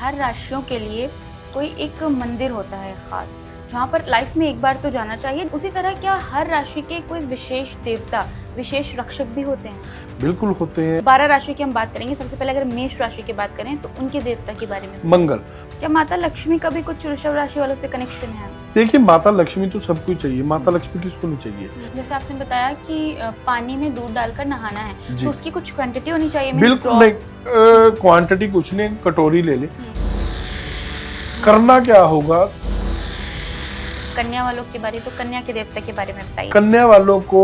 हर राशियों के लिए कोई एक मंदिर होता है खास, जहाँ पर लाइफ में एक बार तो जाना चाहिए। उसी तरह क्या हर राशि के कोई विशेष देवता, विशेष रक्षक भी होते हैं? बिल्कुल होते हैं। 12 राशि की हम बात करेंगे। सबसे पहले अगर मेष राशि की बात करें तो उनके देवता के बारे में मंगल। क्या माता लक्ष्मी का भी कुछ वृषभ राशि वालों से कनेक्शन है? देखिए, माता लक्ष्मी तो सबको चाहिए, माता लक्ष्मी किसको नहीं चाहिए। जैसे आपने बताया कि पानी में दूध डालकर नहाना है, जी। तो उसकी कुछ क्वांटिटी होनी चाहिए। बिल्कुल नहीं, क्वांटिटी कुछ नहीं, कटोरी ले ले। करना क्या होगा, कन्या वालों के बारे, तो कन्या के देवता के बारे में बताइए। कन्या वालों को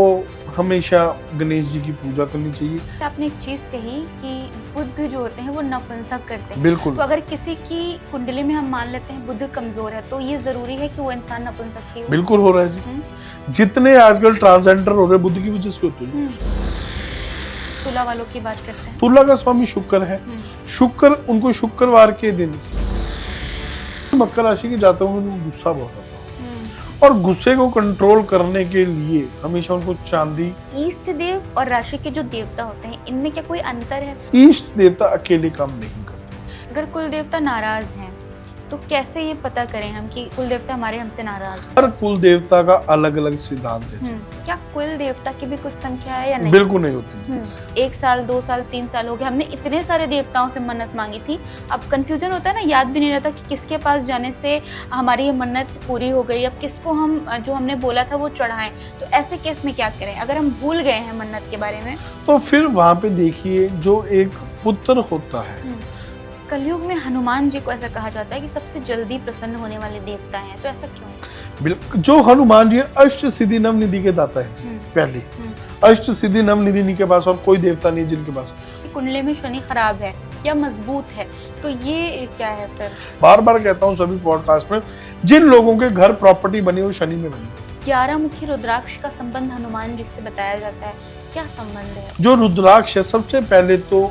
हमेशा गणेश जी की पूजा करनी चाहिए। आपने एक चीज कही कि बुध जो होते हैं वो नपुंसक करते हैं। बिल्कुल। तो अगर किसी की कुंडली में हम मान लेते हैं बुध कमजोर है, तो ये जरूरी है कि वो इंसान नपुंसक ही हो? बिल्कुल हो रहा है जी। जितने आजकल ट्रांसजेंडर हो रहे हैं, बुद्ध की वजह से होते हैं। तुला वालों की बात करते हैं। तुला का स्वामी शुक्र है। शुक्र, उनको शुक्रवार के दिन मकर राशि के जातकों को गुस्सा बहुत आता है, और गुस्से को कंट्रोल करने के लिए हमेशा उनको चांदी। ईष्ट देव और राशि के जो देवता होते हैं, इनमें क्या कोई अंतर है? ईष्ट देवता अकेले काम नहीं करते। अगर कुल देवता नाराज हैं, तो कैसे ये पता करें हम कि कुल देवता हमारे हमसे नाराज हैं? हर कुल देवता का अलग अलग सिद्धांत है। क्या कुल देवता की भी कुछ संख्या है या नहीं? बिल्कुल नहीं होती। 1 साल, 2 साल, 3 साल हो गए, हमने इतने सारे देवताओं से मन्नत मांगी थी, अब कंफ्यूजन होता है ना, याद भी नहीं रहता कि किसके पास जाने से हमारी ये मन्नत पूरी हो गई, अब किसको हम जो हमने बोला था वो चढ़ाएं। तो ऐसे केस में क्या करें अगर हम भूल गए हैं मन्नत के बारे में? तो फिर वहां पे देखिए, जो एक पुत्र होता है, कलयुग में हनुमान जी को ऐसा कहा जाता है कि सबसे जल्दी प्रसन्न होने वाले देवता हैं, तो ऐसा क्यों? जो हनुमान जी अष्ट सिद्धि नवनिधि के दाता है। पहले अष्ट सिद्धि नवनिधि के पास और कोई देवता नहीं जिनके पास। कुंडली में शनि खराब है या मजबूत है, तो ये क्या है फिर? बार बार कहता हूँ सभी पॉडकास्ट में, जिन लोगों के घर प्रॉपर्टी बनी वो शनि में बनी। 11 मुखी रुद्राक्ष का संबंध हनुमान जी से बताया जाता है, क्या संबंध है? जो रुद्राक्ष है, सबसे पहले तो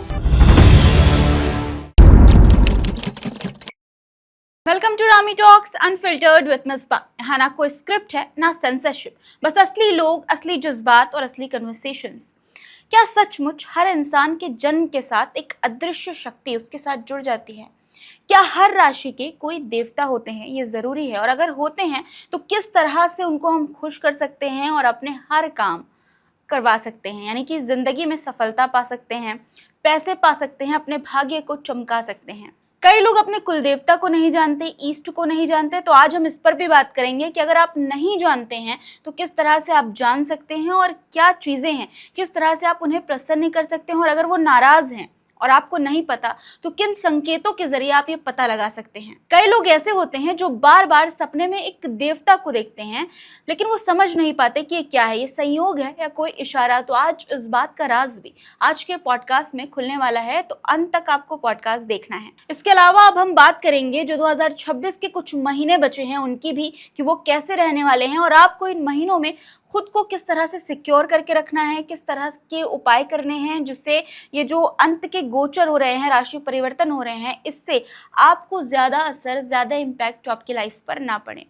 welcome to Rami talks unfiltered with Misba. यहाँ ना कोई स्क्रिप्ट है ना सेंसरशिप, बस असली लोग, असली जज्बात और असली कन्वर्सेशंस। क्या सचमुच हर इंसान के जन्म के साथ एक अदृश्य शक्ति उसके साथ जुड़ जाती है? क्या हर राशि के कोई देवता होते हैं? ये ज़रूरी है, और अगर होते हैं तो किस तरह से उनको हम खुश कर सकते हैं और अपने हर काम करवा सकते हैं, यानी कि ज़िंदगी में सफलता पा सकते हैं, पैसे पा सकते हैं, अपने भाग्य को चमका सकते हैं। कई लोग अपने कुल देवता को नहीं जानते, ईष्ट को नहीं जानते, तो आज हम इस पर भी बात करेंगे कि अगर आप नहीं जानते हैं तो किस तरह से आप जान सकते हैं, और क्या चीज़ें हैं, किस तरह से आप उन्हें प्रसन्न कर सकते हैं, और अगर वो नाराज़ हैं और आपको नहीं पता तो किन संकेतों के जरिए आप ये पता लगा सकते हैं। कई लोग ऐसे होते हैं जो बार बार सपने में एक देवता को देखते हैं, लेकिन वो समझ नहीं पाते कि ये क्या है, ये संयोग है या कोई इशारा। तो आज इस बात का राज भी आज के पॉडकास्ट में खुलने वाला है, तो अंत तक आपको पॉडकास्ट देखना है। इसके अलावा अब हम बात करेंगे जो 2026 के कुछ महीने बचे हैं उनकी भी, कि वो कैसे रहने वाले हैं, और आपको इन महीनों में खुद को किस तरह से सिक्योर करके रखना है, किस तरह के उपाय करने हैं जिससे ये जो अंत के गोचर हो रहे हैं, राशि परिवर्तन हो रहे हैं, इससे आपको ज़्यादा असर, ज़्यादा इम्पैक्ट आपकी लाइफ पर ना पड़े।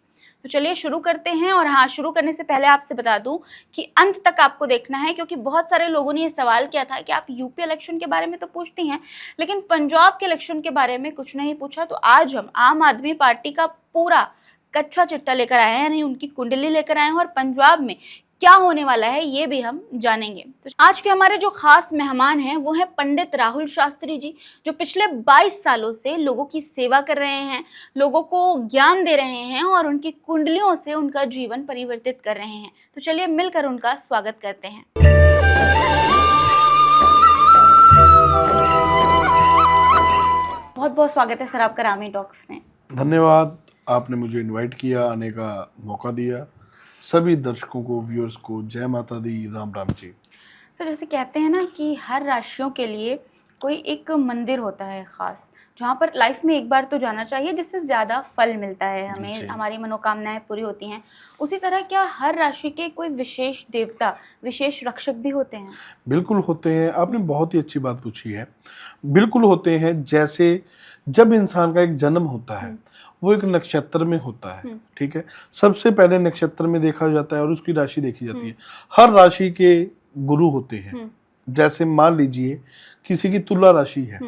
तो चलिए शुरू करते हैं। और हाँ, शुरू करने से पहले आपसे बता दूं कि अंत तक आपको देखना है, क्योंकि बहुत सारे लोगों ने ये सवाल किया था कि आप यूपी इलेक्शन के बारे में तो पूछती हैं, लेकिन पंजाब के इलेक्शन के बारे में कुछ नहीं पूछा। तो आज हम आम आदमी पार्टी का पूरा कच्चा चिट्टा लेकर आए हैं, यानी उनकी कुंडली लेकर आए हैं, और पंजाब में क्या होने वाला है ये भी हम जानेंगे। तो आज के हमारे जो खास मेहमान हैं वो हैं पंडित राहुल शास्त्री जी, जो पिछले 22 सालों से लोगों की सेवा कर रहे हैं, लोगों को ज्ञान दे रहे हैं, और उनकी कुंडलियों से उनका जीवन परिवर्तित कर रहे हैं। तो चलिए मिलकर उनका स्वागत करते हैं। बहुत बहुत स्वागत है सर आपका रामी टॉक्स में। धन्यवाद, आपने मुझे इनवाइट किया, आने का मौका दिया। सभी दर्शकों को, व्यूअर्स को जय माता दी, राम राम जी। सर, जैसे कहते हैं ना कि हर राशियों के लिए कोई एक मंदिर होता है खास, जहाँ पर लाइफ में एक बार तो जाना चाहिए, जिससे ज़्यादा फल मिलता है हमें, हमारी मनोकामनाएं पूरी होती हैं। उसी तरह क्या हर राशि के कोई विशेष देवता, विशेष रक्षक भी होते हैं? बिल्कुल होते हैं। आपने बहुत ही अच्छी बात पूछी है। बिल्कुल होते हैं। जैसे जब इंसान का एक जन्म होता है, वो एक नक्षत्र में होता है, ठीक है। सबसे पहले नक्षत्र में देखा जाता है और उसकी राशि देखी जाती है। हर राशि के गुरु होते हैं, जैसे मान लीजिए किसी की तुला राशि है,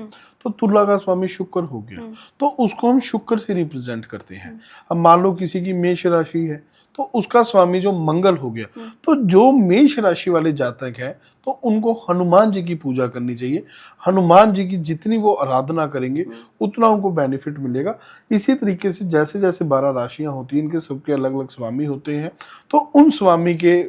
तो तुला का स्वामी शुक्र हो गया, तो उसको हम शुक्र से रिप्रेजेंट करते हैं। अब मान लो किसी की मेष राशि है, तो उसका स्वामी जो मंगल हो गया, तो जो मेष राशि वाले जातक है तो उनको हनुमान जी की पूजा करनी चाहिए। हनुमान जी की जितनी वो आराधना करेंगे उतना उनको बेनिफिट मिलेगा। इसी तरीके से जैसे जैसे 12 राशियां होती हैं, इनके सबके अलग अलग स्वामी होते हैं, तो उन स्वामी के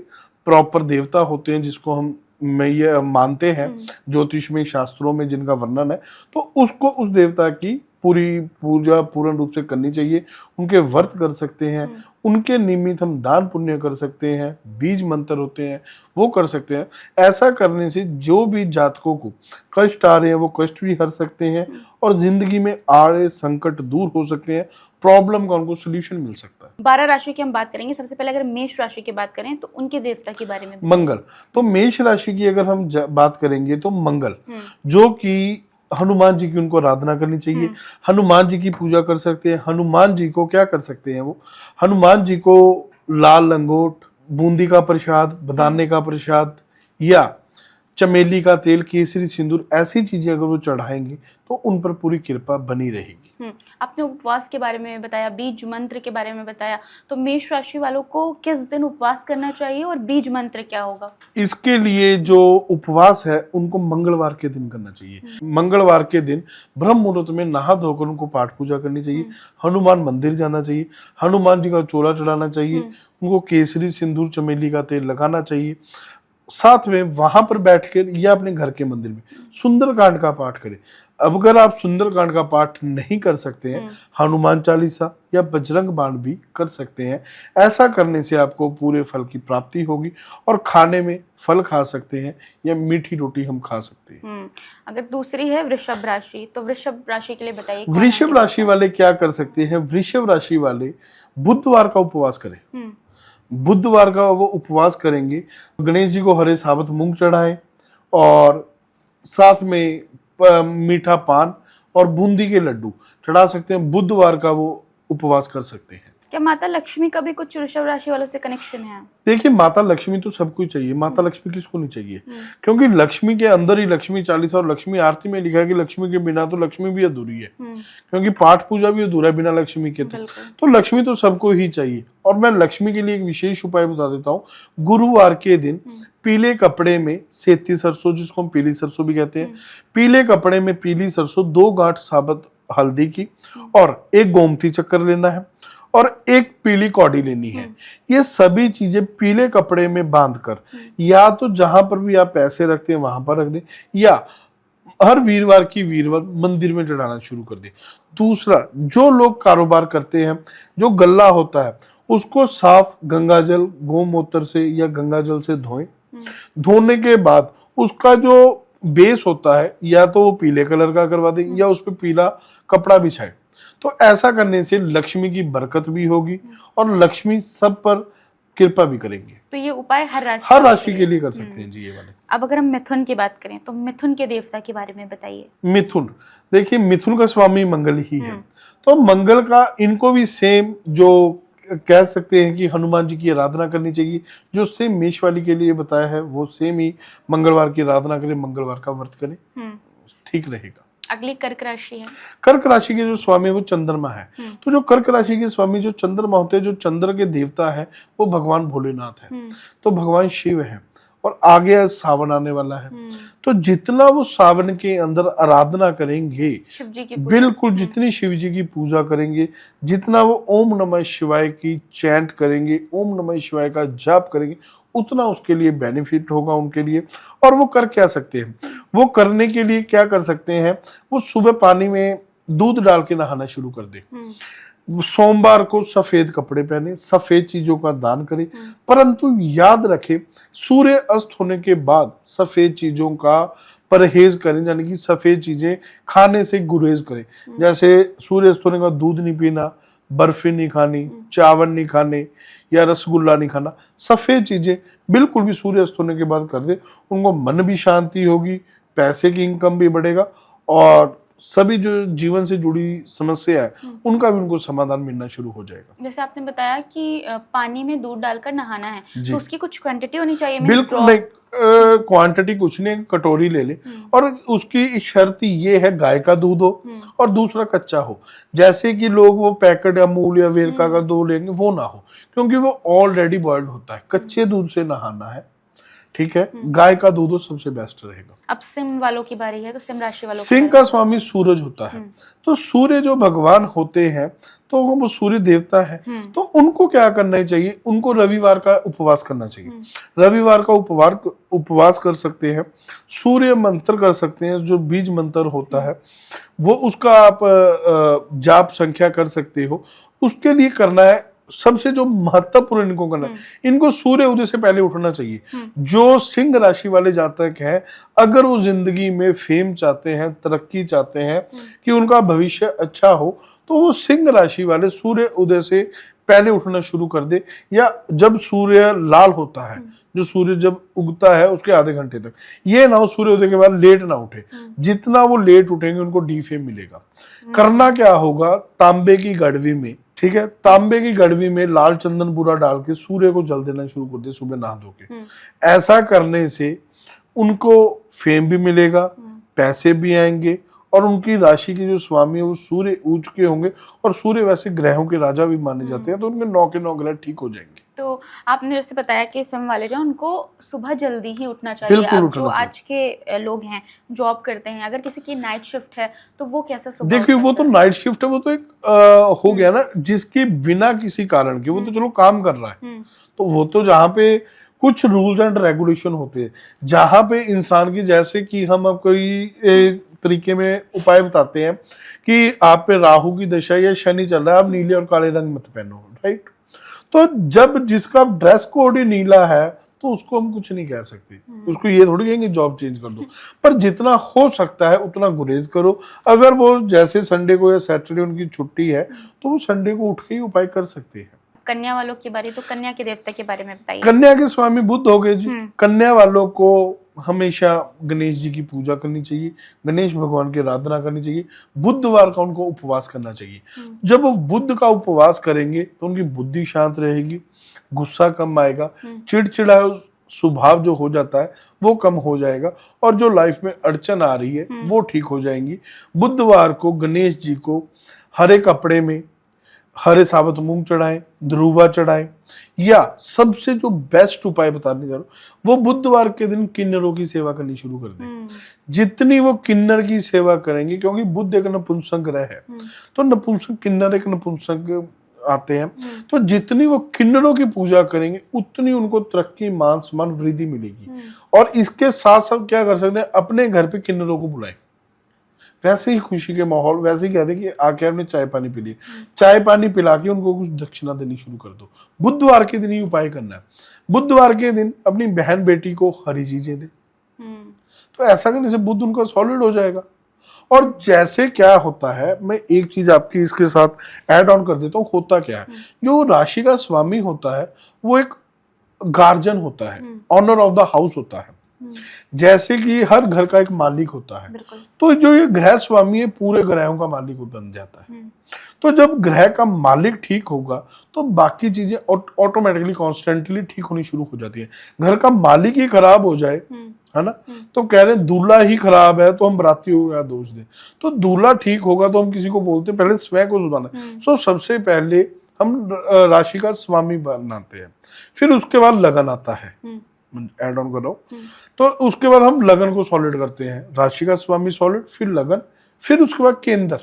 प्रॉपर देवता होते हैं जिसको हम ये मानते हैं ज्योतिष में, शास्त्रों में जिनका वर्णन है, तो उसको उस देवता की पूरी पूजा पूर्ण रूप से करनी चाहिए। उनके व्रत कर सकते हैं, उनके निमित्त हम दान पुण्य कर सकते हैं, बीज मंत्र होते हैं वो कर सकते हैं। ऐसा करने से जो भी जातकों को कष्ट आ रहे हैं वो कष्ट भी हर सकते हैं और जिंदगी में आ रहे संकट दूर हो सकते हैं, प्रॉब्लम का उनको सोल्यूशन मिल सकता है। 12 राशि की हम बात करेंगे। सबसे पहले अगर मेष राशि की बात करें तो उनके देवता के बारे में मंगल। तो मेष राशि की अगर हम बात करेंगे तो मंगल, जो कि हनुमान जी की उनको आराधना करनी चाहिए, हनुमान जी की पूजा कर सकते हैं। हनुमान जी को क्या कर सकते हैं, वो हनुमान जी को लाल लंगोट, बूंदी का प्रसाद, बदाने का प्रसाद या चमेली का तेल, केसरी सिंदूर, ऐसी चीजें अगर वो चढ़ाएंगे तो उन पर पूरी कृपा बनी रहेगी। आपने उपवास के बारे में बताया, बीज मंत्र के बारे में बताया, तो मेष राशि वालों को किस दिन उपवास करना चाहिए और बीज मंत्र क्या होगा? इसके लिए जो उपवास है उनको मंगलवार के दिन करना चाहिए। मंगलवार के दिन ब्रह्म मुहूर्त में नहा धोकर उनको पाठ पूजा करनी चाहिए, हनुमान मंदिर जाना चाहिए, हनुमान जी का चोला चढ़ाना चाहिए, उनको केसरी सिंदूर चमेली का तेल लगाना चाहिए। साथ में वहां पर बैठकर या अपने घर के मंदिर में सुंदरकांड का पाठ करें। अब अगर आप सुंदरकांड का पाठ नहीं कर सकते हैं, हनुमान चालीसा या बजरंग बाण भी कर सकते हैं। ऐसा करने से आपको पूरे फल की प्राप्ति होगी और खाने में फल खा सकते हैं या मीठी रोटी हम खा सकते हैं। अगर दूसरी है वृषभ राशि, तो वृषभ राशि के लिए बताइए। वृषभ राशि वाले क्या कर सकते हैं? वृषभ राशि वाले बुधवार का उपवास करें। बुधवार का वो उपवास करेंगे, गणेश जी को हरे साबुत मूंग चढ़ाएं और साथ में मीठा पान और बूंदी के लड्डू चढ़ा सकते हैं। बुधवार का वो उपवास कर सकते हैं। क्या माता लक्ष्मी का भी कुछ वृषभ राशि वालों से कनेक्शन है? देखिए, माता लक्ष्मी तो सबको चाहिए, माता लक्ष्मी किसको नहीं चाहिए? क्योंकि लक्ष्मी के अंदर ही लक्ष्मी चालीसा और लक्ष्मी आरती में लिखा है कि लक्ष्मी के बिना तो लक्ष्मी भी अधूरी है, क्योंकि पाठ पूजा भी अधूरा है बिना लक्ष्मी के। तो लक्ष्मी तो सबको ही चाहिए। और मैं लक्ष्मी के लिए एक विशेष उपाय बता देता हूँ। गुरुवार के दिन पीले कपड़े में सेती सरसों, जिसको हम पीली सरसों भी कहते हैं, पीले कपड़े में पीली सरसों, 2 गांठ साबुत हल्दी की और 1 गोमती चक्कर लेना है और 1 पीली कौड़ी लेनी है। ये सभी चीजें पीले कपड़े में बांधकर या तो जहां पर भी आप पैसे रखते हैं वहां पर रख दें या हर वीरवार की वीरवार मंदिर में चढ़ाना शुरू कर दें। दूसरा, जो लोग कारोबार करते हैं, जो गल्ला होता है उसको साफ गंगाजल गोमूत्र से या गंगाजल से धोएं। धोने के बाद उसका जो बेस होता है या तो वो पीले कलर का करवा दें या उस पर पीला कपड़ा बिछाएं। तो ऐसा करने से लक्ष्मी की बरकत भी होगी और लक्ष्मी सब पर कृपा भी करेंगे। तो ये उपाय हर राशि के लिए कर सकते हैं जी ये वाले। अब अगर हम मिथुन की बात करें तो मिथुन के देवता के बारे में बताइए। मिथुन, देखिए मिथुन का स्वामी मंगल ही है, तो मंगल का इनको भी सेम जो कह सकते हैं कि हनुमान जी की आराधना करनी चाहिए। जो सेम मेष वाली के लिए बताया है वो सेम ही मंगलवार की आराधना करें, मंगलवार का व्रत करें, ठीक रहेगा। अगली कर्क राशि है। कर्क राशि के जो स्वामी है वो चंद्रमा है। तो जो कर्क राशि के स्वामी जो चंद्रमा होते हैं, जो चंद्र के देवता है वो भगवान भोलेनाथ है, तो भगवान शिव है और आगे सावन आने वाला है। तो जितना वो सावन के अंदर आराधना करेंगे शिव जी की, बिल्कुल जितनी शिव जी की पूजा करेंगे, जितना वो ओम नमः शिवाय की चैंट करेंगे, ओम नमः शिवाय का जाप करेंगे, उतना उसके लिए बेनिफिट होगा उनके लिए। और वो कर क्या सकते हैं? वो करने के लिए क्या कर सकते हैं? वो सुबह पानी में दूध डाल के नहाना शुरू कर दे। सोमवार को सफेद कपड़े पहने, सफेद चीजों का दान करें, परंतु याद रखें सूर्य अस्त होने के बाद सफेद चीजों का परहेज करें, यानी कि सफेद चीजें खाने से गुरेज करें। जैसे सूर्य अस्त होने के बाद दूध नहीं पीना, बर्फी नहीं खानी, चावल नहीं खाने या रसगुल्ला नहीं खाना। सफेद चीजें बिल्कुल भी सूर्य अस्त होने के बाद कर दे, उनको मन भी शांति होगी, पैसे की इनकम भी बढ़ेगा और सभी जो जीवन से जुड़ी समस्या है उनका भी उनको समाधान मिलना शुरू हो जाएगा। जैसे आपने बताया कि पानी में दूध डालकर नहाना है, जी। तो उसकी कुछ क्वांटिटी होनी चाहिए? बिल्कुल नहीं, क्वांटिटी कुछ नहीं, कटोरी ले ले और उसकी शर्त ये है गाय का दूध हो और दूसरा कच्चा हो। जैसे कि लोग वो पैकेट अमूल या वेरका का दूध लेंगे, वो ना हो, क्योंकि वो ऑलरेडी बॉइल्ड होता है। कच्चे दूध से नहाना है, ठीक है। गाय का दूध हो, सबसे बेस्ट रहेगा। अब सिंह वालों की बारी है, तो सिंह राशि वालों सिंह का स्वामी सूरज होता है, तो सूर्य जो भगवान होते हैं तो वो सूर्य देवता है, तो उनको क्या करना चाहिए? उनको रविवार का उपवास करना चाहिए। रविवार का उपवास कर सकते हैं, सूर्य मंत्र कर सकते हैं, जो बीज मंत्र होता है वो उसका आप जाप संख्या कर सकते हो। उसके लिए करना है, सबसे जो महत्वपूर्ण इनको करना है, इनको सूर्य उदय से पहले उठना चाहिए। जो सिंह राशि वाले जातक हैं, अगर वो जिंदगी में फेम चाहते हैं, तरक्की चाहते हैं, कि उनका भविष्य अच्छा हो, तो वो सिंह राशि वाले सूर्य उदय से पहले उठना शुरू कर दे, या जब सूर्य लाल होता है, जो सूर्य जब उगता है उसके आधे घंटे तक, ये ना हो सूर्य उदय के बाद लेट ना उठे। जितना वो लेट उठेंगे उनको डी फेम मिलेगा। करना क्या होगा? तांबे की गड़वी में, ठीक है, तांबे की गड़वी में लाल चंदन बुरा डाल के सूर्य को जल देना शुरू कर दे सुबह नहा धो के। ऐसा करने से उनको फेम भी मिलेगा, पैसे भी आएंगे, और उनकी राशि के जो स्वामी है वो सूर्य उच्च के होंगे, और सूर्य वैसे ग्रहों के राजा भी माने जाते हैं, तो उनके 9 के 9 ग्रह ठीक हो जाएंगे। तो आपने जैसे बताया कि सिंह वाले जो उनको सुबह जल्दी ही उठना चाहिए। अब जो आज के लोग हैं, जॉब करते हैं, अगर किसी की नाइट शिफ्ट है तो वो कैसे सुबह? देखिए, वो तो नाइट शिफ्ट है, वो तो एक हो गया ना, जिसकी बिना किसी कारण के, वो तो चलो काम कर रहा है, तो वो तो जहाँ पे कुछ रूल्स एंड रेगुलेशन होते हैं, जहाँ पे इंसान की, जैसे कि हम अब कोई तरीके में उपाय बताते हैं कि आप पे राहु की दशा या शनि चल रहा है, आप नीले और काले रंग मत पहनो, राइट। तो जब जिसका ड्रेस कोड ही नीला है तो उसको हम कुछ नहीं कह सकते, उसको ये थोड़ी कहेंगे जॉब चेंज कर दो, पर जितना हो सकता है उतना गुरेज करो। अगर वो जैसे संडे को या सैटरडे उनकी छुट्टी है तो वो संडे को उठ के ही उपाय कर सकते हैं। कन्या वालों की बारी, तो कन्या के देवता के बारे में बताइए। कन्या के स्वामी बुध हो गए जी। कन्या वालों को हमेशा गणेश जी की पूजा करनी चाहिए, गणेश भगवान की आराधना करनी चाहिए, बुधवार का उनको उपवास करना चाहिए। जब वो बुध का उपवास करेंगे तो उनकी बुद्धि शांत रहेगी, गुस्सा कम आएगा, चिड़चिड़ा स्वभाव जो हो जाता है वो कम हो जाएगा, और जो लाइफ में अड़चन आ रही है वो ठीक हो जाएंगी। बुधवार को गणेश जी को हरे कपड़े में हरे साबुत मूंग चढ़ाएं, ध्रुवा चढ़ाएं, या सबसे जो बेस्ट उपाय बताने जा रहा हूं, वो बुधवार के दिन किन्नरों की सेवा करनी शुरू कर दें। जितनी वो किन्नर की सेवा करेंगे, क्योंकि बुध एक नपुंसक ग्रह है, तो नपुंसक किन्नर एक नपुंसक आते हैं, तो जितनी वो किन्नरों की पूजा करेंगे उतनी उनको तरक्की, मान सम्मान, वृद्धि मिलेगी। और इसके साथ साथ क्या कर सकते हैं, अपने घर पे किन्नरों को बुलाएं, वैसे ही खुशी के माहौल, वैसे ही कहते हैं कि आके आपने चाय पानी पी लिया, चाय पानी पिला के उनको कुछ दक्षिणा देनी शुरू कर दो। बुधवार के दिन ही उपाय करना है। बुधवार के दिन अपनी बहन बेटी को हरी चीजें दे, तो ऐसा करने से बुध उनका सॉलिड हो जाएगा। और जैसे क्या होता है, मैं एक चीज आपकी इसके साथ ऐड ऑन कर देता हूँ। होता क्या है, जो राशि का स्वामी होता है वो एक गार्जियन होता है, ऑनर ऑफ द हाउस होता है। जैसे कि हर घर का एक मालिक होता है, तो जो ये ग्रह स्वामी है पूरे ग्रहों का मालिक बन जाता है। तो जब ग्रह का मालिक ठीक होगा तो बाकी चीजें ऑटोमेटिकली कॉन्स्टेंटली ठीक होनी शुरू हो जाती है। घर का मालिक ही खराब हो जाए, है ना, तो कह रहे हैं दूल्हा ही खराब है तो हम बरातियों को दोष दें। तो दूल्हा ठीक होगा तो हम किसी को बोलते हैं पहले स्वयं को सुधारना। सो सबसे पहले हम राशि का स्वामी बनाते हैं, फिर उसके बाद लगन आता है, एड ऑन कर रहा हूं। तो उसके बाद हम लगन को सॉलिड करते हैं, राशि का स्वामी सॉलिड, फिर लगन, फिर उसके बाद केंद्र,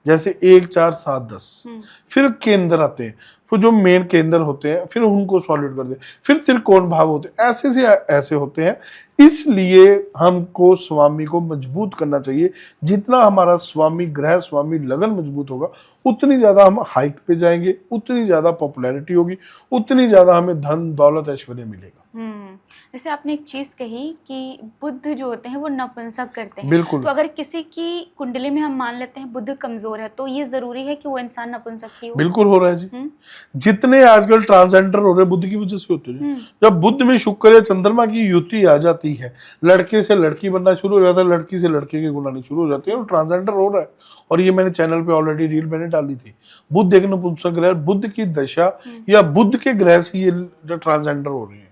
जैसे 1 4 7 10, फिर केंद्र आते हैं, फिर जो मेन केंद्र होते हैं फिर उनको सॉलिड कर दे, फिर त्रिकोण भाव होते हैं, ऐसे से ऐसे होते हैं। इसलिए हमको स्वामी को मजबूत करना चाहिए। जितना हमारा स्वामी ग्रह स्वामी लगन मजबूत होगा उतनी ज्यादा हम हाइक पे जाएंगे, उतनी ज्यादा पॉपुलैरिटी होगी, उतनी ज्यादा हमें धन दौलत ऐश्वर्य मिलेगा। जैसे आपने एक चीज कही कि बुध जो होते हैं वो नपुंसक करते हैं, बिल्कुल। तो अगर किसी की कुंडली में हम मान लेते हैं बुध कमजोर है, तो ये जरूरी है कि वो इंसान नपुंसक ही हो? बिल्कुल हो रहा है जी। हम्म, जितने आजकल ट्रांसजेंडर हो रहे हैं बुध की वजह से होते हैं। जब बुध में शुक्र या चंद्रमा की युति आ जाती है, लड़के से लड़की बनना शुरू हो जाता है, लड़की से लड़के के गुण आने शुरू हो जाते हैं और ट्रांसजेंडर हो रहा है। और ये मैंने चैनल पे ऑलरेडी रील मैंने डाली थी। बुध एक नपुंसक ग्रह, बुध की दशा या बुध के ग्रह से ये ट्रांसजेंडर हो रहे हैं।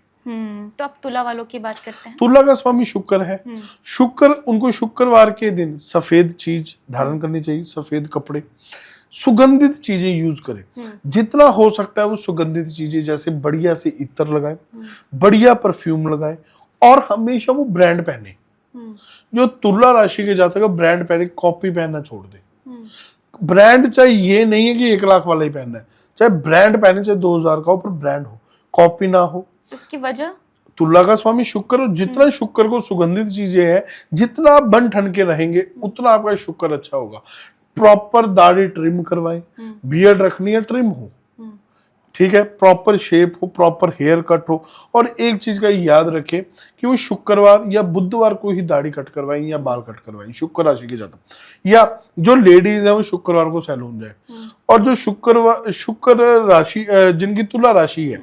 तो अब तुला वालों की बात करते हैं। तुला का स्वामी शुक्र है। शुक्र, उनको शुक्रवार के दिन सफेद चीज धारण करनी चाहिए, सफेद कपड़े, सुगंधित चीजें यूज करें। जितना हो सकता है वो सुगंधित चीजें, जैसे बढ़िया से इत्र लगाएं, बढ़िया परफ्यूम लगाएं और हमेशा वो ब्रांड पहने। जो तुला राशि के जातक है ब्रांड पहने, कॉपी पहनना छोड़ दे। ब्रांड चाहे ये नहीं है कि 1 लाख वाला ही पहनना है, चाहे ब्रांड पहने, चाहे 2000 का हो, पर ब्रांड हो, कॉपी ना हो। इसकी वजह तुला का स्वामी शुक्र, और जितना शुक्र को सुगंधित चीजें हैं, जितना आप बन ठन के रहेंगे उतना आपका शुक्र अच्छा होगा। प्रॉपर दाढ़ी ट्रिम करवाएं, बियर्ड रखनी है ट्रिम हो, ठीक है, प्रॉपर शेप हो, प्रॉपर हेयर कट हो। और एक चीज का याद रखें कि वो शुक्रवार या बुधवार को ही दाढ़ी कट करवाएं या बाल कट करवाएं, शुक्र राशि के जातक। या जो लेडीज है वो शुक्रवार को सैलून जाए। और जो शुक्र राशि जिनकी तुला राशि है,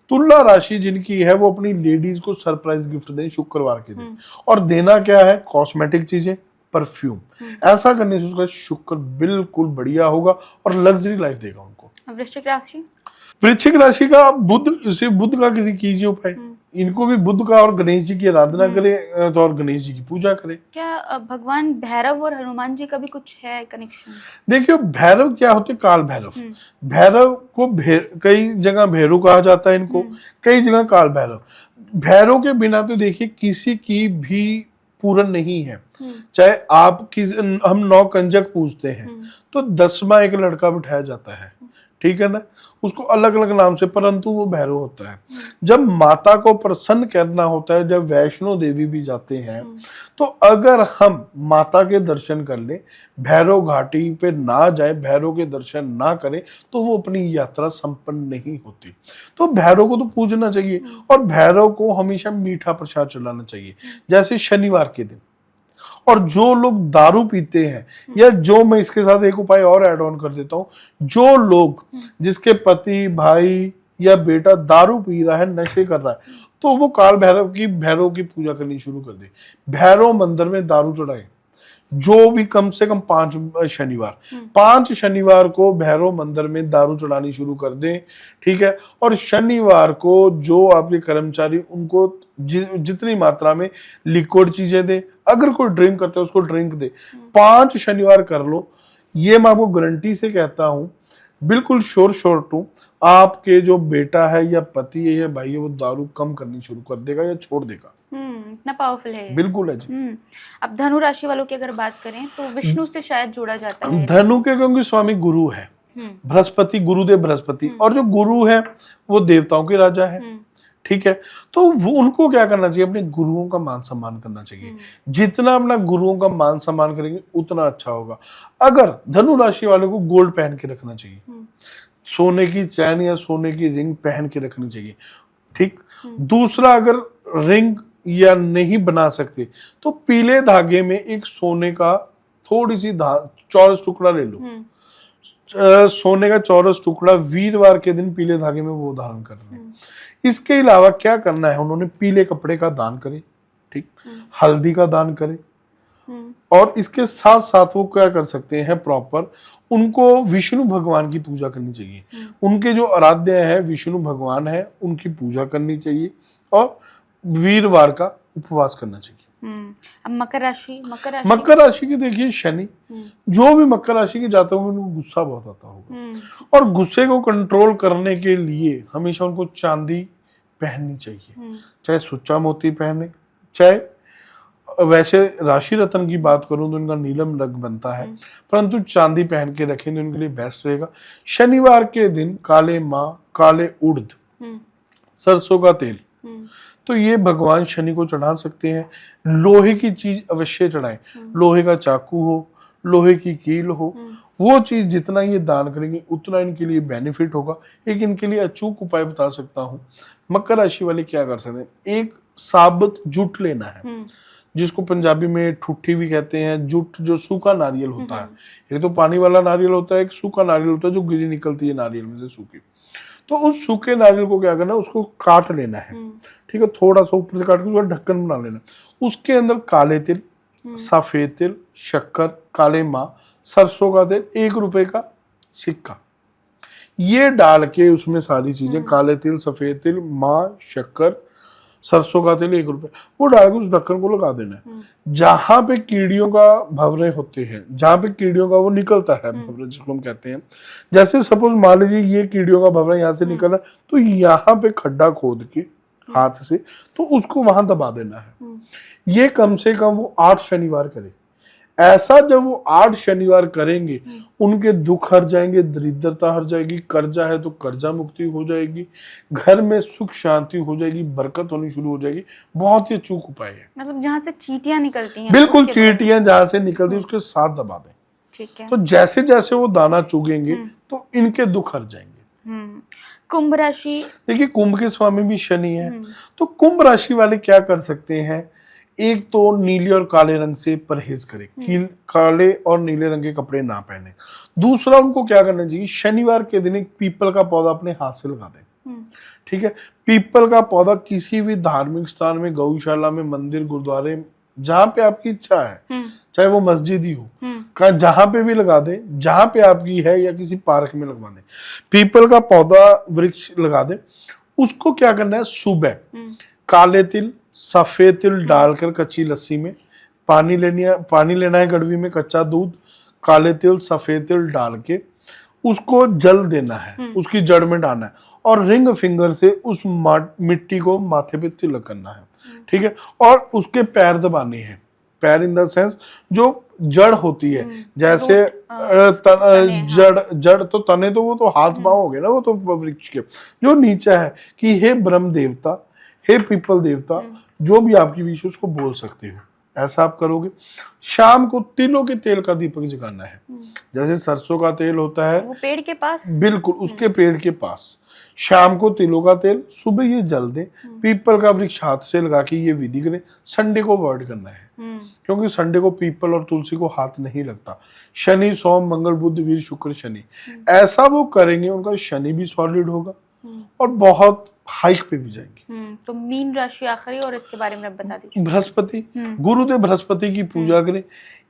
तुला राशि जिनकी है, वो अपनी लेडीज को सरप्राइज गिफ्ट दें शुक्रवार के दिन। और देना क्या है? कॉस्मेटिक चीजें, परफ्यूम। ऐसा करने से उसका शुक्र बिल्कुल बढ़िया होगा और लग्जरी लाइफ देगा उनको। वृश्चिक राशि, वृश्चिक राशि का बुध से बुध का कीजिए उपाय। इनको भी बुध का और गणेश जी की आराधना करें, तो और गणेश जी की पूजा करें। क्या भगवान भैरव और हनुमान जी का भी कुछ है कनेक्शन? देखियो, भैरव क्या होते? काल भैरव। भैरव को कई जगह भैरव कहा जाता है इनको, कई जगह काल भैरव। भैरव के बिना तो देखिए किसी की भी पूर्ण नहीं है। चाहे आप हम 9 कंजक पूजते हैं तो 10वां एक लड़का बिठाया जाता है, ठीक है ना, उसको अलग अलग नाम से, परंतु वो भैरव होता है। जब माता को प्रसन्न करना होता है, जब वैष्णो देवी भी जाते हैं, तो अगर हम माता के दर्शन कर ले, भैरव घाटी पे ना जाए, भैरव के दर्शन ना करें, तो वो अपनी यात्रा संपन्न नहीं होती। तो भैरव को तो पूजना चाहिए और भैरव को हमेशा मीठा प्रसाद चलाना चाहिए, जैसे शनिवार के दिन। और जो लोग दारू पीते हैं, या जो, मैं इसके साथ एक उपाय और ऐड ऑन कर देता हूं, जो लोग जिसके पति, भाई या बेटा दारू पी रहा है, नशे कर रहा है, तो वो काल भैरव की पूजा करनी शुरू कर दे। भैरव मंदिर में दारू चढ़ाए, जो भी कम से कम 5 शनिवार को भैरव मंदिर में दारू चढ़ानी शुरू कर दें, ठीक है। और शनिवार को जो आपके कर्मचारी, उनको जितनी मात्रा में लिक्विड चीजें दे, अगर कोई ड्रिंक करता है उसको ड्रिंक दे। 5 शनिवार कर लो, ये मैं आपको गारंटी से कहता हूं, बिल्कुल श्योर टू, आपके जो बेटा है या पति है या भाई है, वो दारू कम करनी शुरू कर देगा या छोड़ देगा। इतना पावरफुल है। बिल्कुल है जी। अब धनु राशि वालों की अगर बात करें तो विष्णु से शायद जोड़ा जाता है। धनु के क्योंकि स्वामी गुरु है, बृहस्पति, गुरुदेव बृहस्पति, और जो गुरु है वो देवताओं के राजा है, ठीक है। तो वो, उनको क्या करना चाहिए? अपने गुरुओं का मान सम्मान करना चाहिए। जितना अपना गुरुओं का मान सम्मान करेंगे उतना अच्छा होगा। अगर धनु राशि वालों को गोल्ड पहन के रखना चाहिए, सोने की चैन या सोने की रिंग पहन के रखनी चाहिए, ठीक। दूसरा, अगर रिंग या नहीं बना सकते तो पीले धागे में एक सोने का थोड़ी सी चौरस टुकड़ा ले लो। सोने का चौरस टुकड़ा वीरवार के दिन पीले धागे में वो धारण करना है। इसके अलावा क्या करना है? उन्होंने पीले कपड़े का दान करे, ठीक, हल्दी का दान करे। और इसके साथ साथ वो क्या कर सकते हैं? प्रॉपर उनको विष्णु भगवान की पूजा करनी चाहिए। उनके जो आराध्य है विष्णु भगवान है, उनकी पूजा करनी चाहिए और वीरवार का उपवास करना चाहिए। अब मकर राशि, मकर राशि की देखिए शनि, जो भी मकर राशि के जाते होंगे उनको गुस्सा बहुत आता होगा, और गुस्से को कंट्रोल करने के लिए हमेशा उनको चांदी पहननी चाहिए, चाहे सुच्चा मोती पहने, चाहे, वैसे राशि रत्न की बात करूं तो इनका नीलम रंग बनता है, परंतु चांदी पहन के रखें तो इनके लिए बेस्ट रहेगा। शनिवार के दिन काले माँ, काले उड़द, सरसों का तेल, तो ये भगवान शनि को चढ़ा सकते हैं। लोहे की चीज अवश्य चढ़ाएं, लोहे का चाकू हो, लोहे की कील हो, वो चीज जितना ये दान करेंगे उतना इनके लिए बेनिफिट होगा। एक इनके लिए अचूक उपाय बता सकता हूँ। मकर राशि वाले क्या कर सकते हैं, एक साबुत जुट लेना है, जिसको पंजाबी में ठुट्ठी भी कहते हैं। जुट जो सूखा नारियल होता है, एक तो पानी वाला नारियल होता है, एक सूखा नारियल होता है जो गिरी निकलती है नारियल में से सूखी। तो उस सूखे नारियल को क्या करना है, उसको काट लेना है, ठीक है, थोड़ा सा ऊपर से काट के उसका ढक्कन बना लेना। उसके अंदर काले तिल, सफेद तिल, शक्कर, काले माँ, सरसों का तेल, 1 रुपए का सिक्का, ये डाल के उसमें सारी चीजें, काले तिल, सफेद तिल, माँ, शक्कर, सरसों का तेल, 1 रुपए, वो डाल के उस ढक्कन को लगा देना है। जहां पे कीड़ियों का भंवरे होते हैं, जहां पे कीड़ियों का वो निकलता है भंवरा जिसको हम कहते हैं, जैसे सपोज मान लीजिए ये कीड़ियों का भंवरा यहाँ से निकला, तो यहाँ पे खड्डा खोद के हाथ से तो उसको वहां दबा देना है। ये कम से कम वो 8 शनिवार करे। ऐसा जब वो 8 शनिवार करेंगे, उनके दुख हट जाएंगे, दरिद्रता हट जाएगी, कर्जा है तो कर्जा मुक्ति हो जाएगी, घर में सुख शांति हो जाएगी, बरकत होनी शुरू हो जाएगी। बहुत ही अचूक उपाय है। मतलब जहाँ से चींटियां निकलती हैं, बिल्कुल, चींटियां जहां से निकलती है उसके साथ दबा दें। ठीक है। तो जैसे जैसे वो दाना चुगेंगे तो इनके दुख हट जाएंगे। कुंभ राशि, देखिए कुंभ के स्वामी भी शनि है, तो कुंभ राशि वाले क्या कर सकते हैं, एक तो नीले और काले रंग से परहेज करें, काले और नीले रंग के कपड़े ना पहने। दूसरा उनको क्या करना चाहिए, शनिवार के दिन एक पीपल का पौधा अपने हाथ से लगा दें, ठीक है। पीपल का पौधा किसी भी धार्मिक स्थान में, गौशाला में, मंदिर, गुरुद्वारे, जहां पे आपकी इच्छा है, चाहे वो मस्जिद ही हो, जहां पे भी लगा दें, जहां पे आपकी है, या किसी पार्क में लगवा दें, पीपल का पौधा वृक्ष लगा दें। उसको क्या करना है, सुबह काले तिल, सफेद तिल डालकर कच्ची लस्सी में पानी लेना है गड़वी में, कच्चा दूध, काले तिल, सफेद तिल डाल के उसको जल देना है, उसकी जड़ में डालना है, और रिंग फिंगर से उस मिट्टी को माथे पे तिलक करना है, ठीक है। और उसके पैर दबाने हैं, पैर इन द सेंस जो जड़ होती है, जैसे जड़ तो तने तो वो तो हाथ पांव हो गए ना, वो तो वृक्ष के जो नीचे है, कि हे ब्रह्म देवता, हे पीपल देवता, जो भी आपकी विश उसको बोल सकते हो। ऐसा आप करोगे। शाम को तिलों के तेल का दीपक जगाना है, जैसे सरसों का तेल होता है वो पेड़ के पास, बिल्कुल उसके पेड़ के पास शाम को तिलों का तेल, सुबह ये जल दे, पीपल का वृक्ष हाथ से लगा के ये विधि करें। संडे को अवॉइड करना है, क्योंकि संडे को पीपल और तुलसी को हाथ नहीं लगता। शनि, सोम, मंगल, बुध, वीर, शुक्र, शनि, ऐसा वो करेंगे, उनका शनि भी सॉलिड होगा और बहुत हाइक पे भी जाएंगे। तो मीन राशि आखिरी, और इसके बारे में आप बता दीजिए। बृहस्पति, गुरुदेव बृहस्पति की पूजा करें।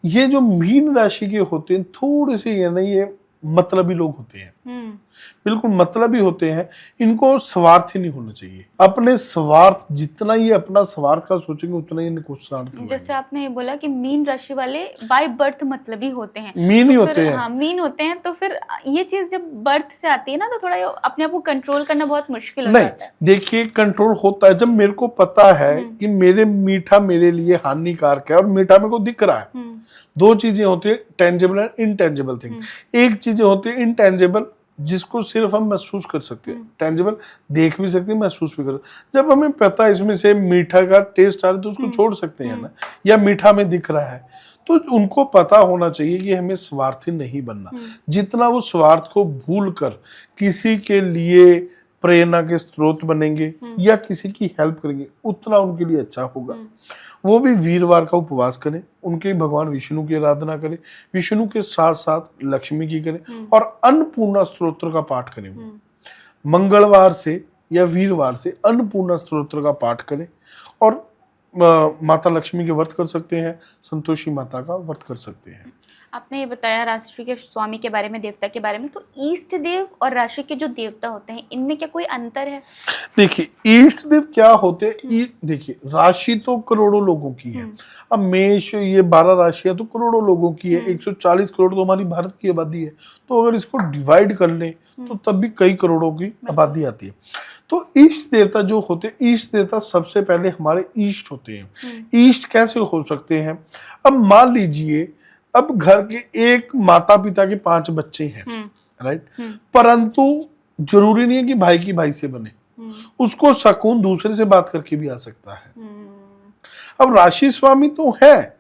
ये जो मीन राशि के होते हैं, थोड़े से ये मतलबी लोग होते हैं, बिल्कुल मतलबी होते हैं। इनको स्वार्थ ही नहीं होना चाहिए। अपने स्वार्थ, जितना ये अपना स्वार्थ का सोचेंगे उतना ही नुकसान करेंगे। जैसे आपने ये बोला कि मीन राशि वाले बाय बर्थ मतलबी होते हैं, मीन ही होते हैं। हाँ, मीन होते हैं। तो फिर ये चीज जब बर्थ से आती है ना, तो थोड़ा अपने आप को कंट्रोल करना बहुत मुश्किल हो जाता है। देखिए कंट्रोल होता है जब मेरे को पता है कि मेरे मीठा मेरे लिए हानिकारक है और मीठा मेरे को दिख रहा है। दो चीजें होती है, टेंजिबल एंड इनटेंजिबल थिंग। एक चीजें होती है इनटेंजिबल, जिसको सिर्फ हम महसूस कर सकते हैं। टेंजिबल देख भी सकते हैं, महसूस भी कर सकते हैं। जब हमें पता है इसमें से मीठा का टेस्ट आ रहा है तो उसको छोड़ सकते हैं ना, या मीठा में दिख रहा है तो उनको पता होना चाहिए कि हमें स्वार्थी नहीं बनना। जितना वो स्वार्थ को भूल कर किसी के लिए प्रेरणा के स्रोत बनेंगे या किसी की हेल्प करेंगे, उतना उनके लिए अच्छा होगा। वो भी वीरवार का उपवास करें, उनके भगवान विष्णु की आराधना करें, विष्णु के साथ साथ लक्ष्मी की करें और अन्नपूर्णा स्तोत्र का पाठ करें। मंगलवार से या वीरवार से अन्नपूर्णा स्तोत्र का पाठ करें और माता लक्ष्मी के व्रत कर सकते हैं, संतोषी माता का व्रत कर सकते हैं। आपने ये बताया राशि के स्वामी के बारे में, देवता के बारे में, तो ईष्ट देव और राशि के जो देवता होते हैं इनमें क्या कोई अंतर है? देखिए ईष्ट देव क्या होते हैं, देखिए राशि तो करोड़ों लोगों की है। अब मेष, ये 12 राशियां तो करोड़ों लोगों की है। 140 करोड़ तो हमारी भारत की आबादी है, तो अगर इसको डिवाइड कर ले तो तब भी कई करोड़ों की आबादी आती है। तो ईष्ट देवता जो होते हैं, ईष्ट देवता सबसे पहले हमारे ईष्ट होते हैं। ईष्ट कैसे हो सकते हैं? अब मान लीजिए अब घर के एक माता पिता के 5 बच्चे हैं, राइट, परंतु जरूरी नहीं है कि भाई की भाई से बने, उसको शकुन दूसरे से बात करके भी आ सकता है। अब राशि स्वामी तो है,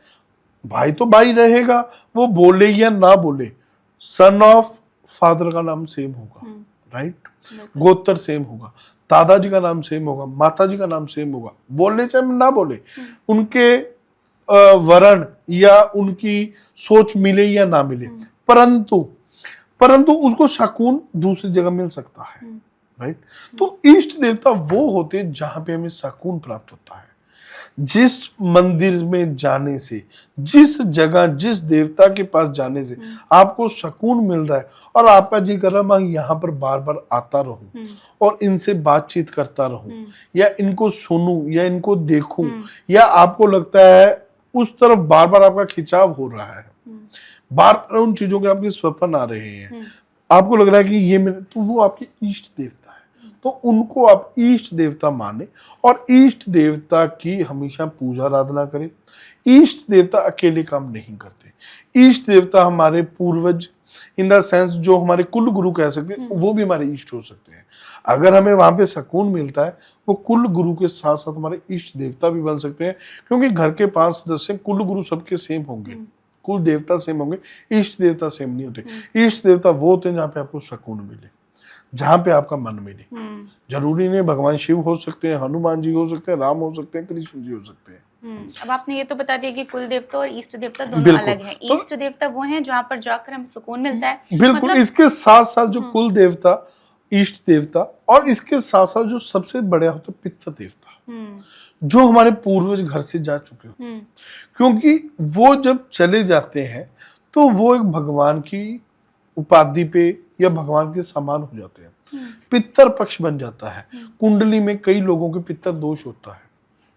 भाई तो भाई रहेगा, वो बोले या ना बोले, सन ऑफ फादर का नाम सेम होगा, राइट, गोत्र सेम होगा, दादाजी का नाम सेम होगा, माताजी का नाम सेम होगा, बोलने चाहे ना बोले, उनके वर्ण या उनकी सोच मिले या ना मिले, परंतु उसको सुकून दूसरी जगह मिल सकता है, राइट। तो इष्ट देवता वो होते हैं जहां पे हमें सुकून प्राप्त होता है। जिस मंदिर में जाने से, जिस जगह, जिस देवता के पास जाने से आपको सुकून मिल रहा है और आपका जी कर रहा है मैं यहाँ पर बार बार आता रहूं और इनसे बातचीत करता रहूं या इनको सुनूं या इनको देखूं, या आपको लगता है उस तरफ बार बार आपका खिंचाव हो रहा है, बार बार उन चीजों के आपके स्वप्न आ रहे हैं, आपको लग रहा है कि ये मेरे, तो वो आपके इष्ट देवता है। तो उनको आप इष्ट देवता माने और इष्ट देवता की हमेशा पूजा आराधना करें। इष्ट देवता अकेले काम नहीं करते। इष्ट देवता हमारे पूर्वज, इन द सेंस जो हमारे कुल गुरु कह सकते हैं, वो भी हमारे इष्ट हो सकते हैं। अगर हमें वहां पे सुकून मिलता है, वो कुल गुरु के साथ साथ हमारे इष्ट देवता भी बन सकते हैं, क्योंकि घर के 5 सदस्य कुल गुरु सबके सेम होंगे, कुल देवता सेम होंगे, इष्ट देवता सेम नहीं होते। इष्ट देवता वो होते हैं जहाँ पे आपको सुकून मिले, जहाँ पे आपका मन मिले। जरूरी नहीं भगवान शिव हो सकते हैं, हनुमान जी हो सकते हैं, राम हो सकते हैं, कृष्ण जी हो सकते हैं। अब आपने ये तो बता दिया कि कुल देवता और इष्ट देवता दोनों अलग हैं। तो इष्ट देवता वो हैं जहाँ पर जाकर हमें सुकून मिलता है। बिल्कुल, मतलब इसके साथ साथ जो कुल देवता, इष्ट देवता, और इसके साथ साथ जो सबसे बड़ा होता है पितृ देवता, जो हमारे पूर्वज घर से जा चुके हो, क्योंकि वो जब चले जाते हैं तो वो एक भगवान की उपाधि पे या भगवान के समान हो जाते हैं, पितृ पक्ष बन जाता है। कुंडली में कई लोगों के पितृ दोष होता है।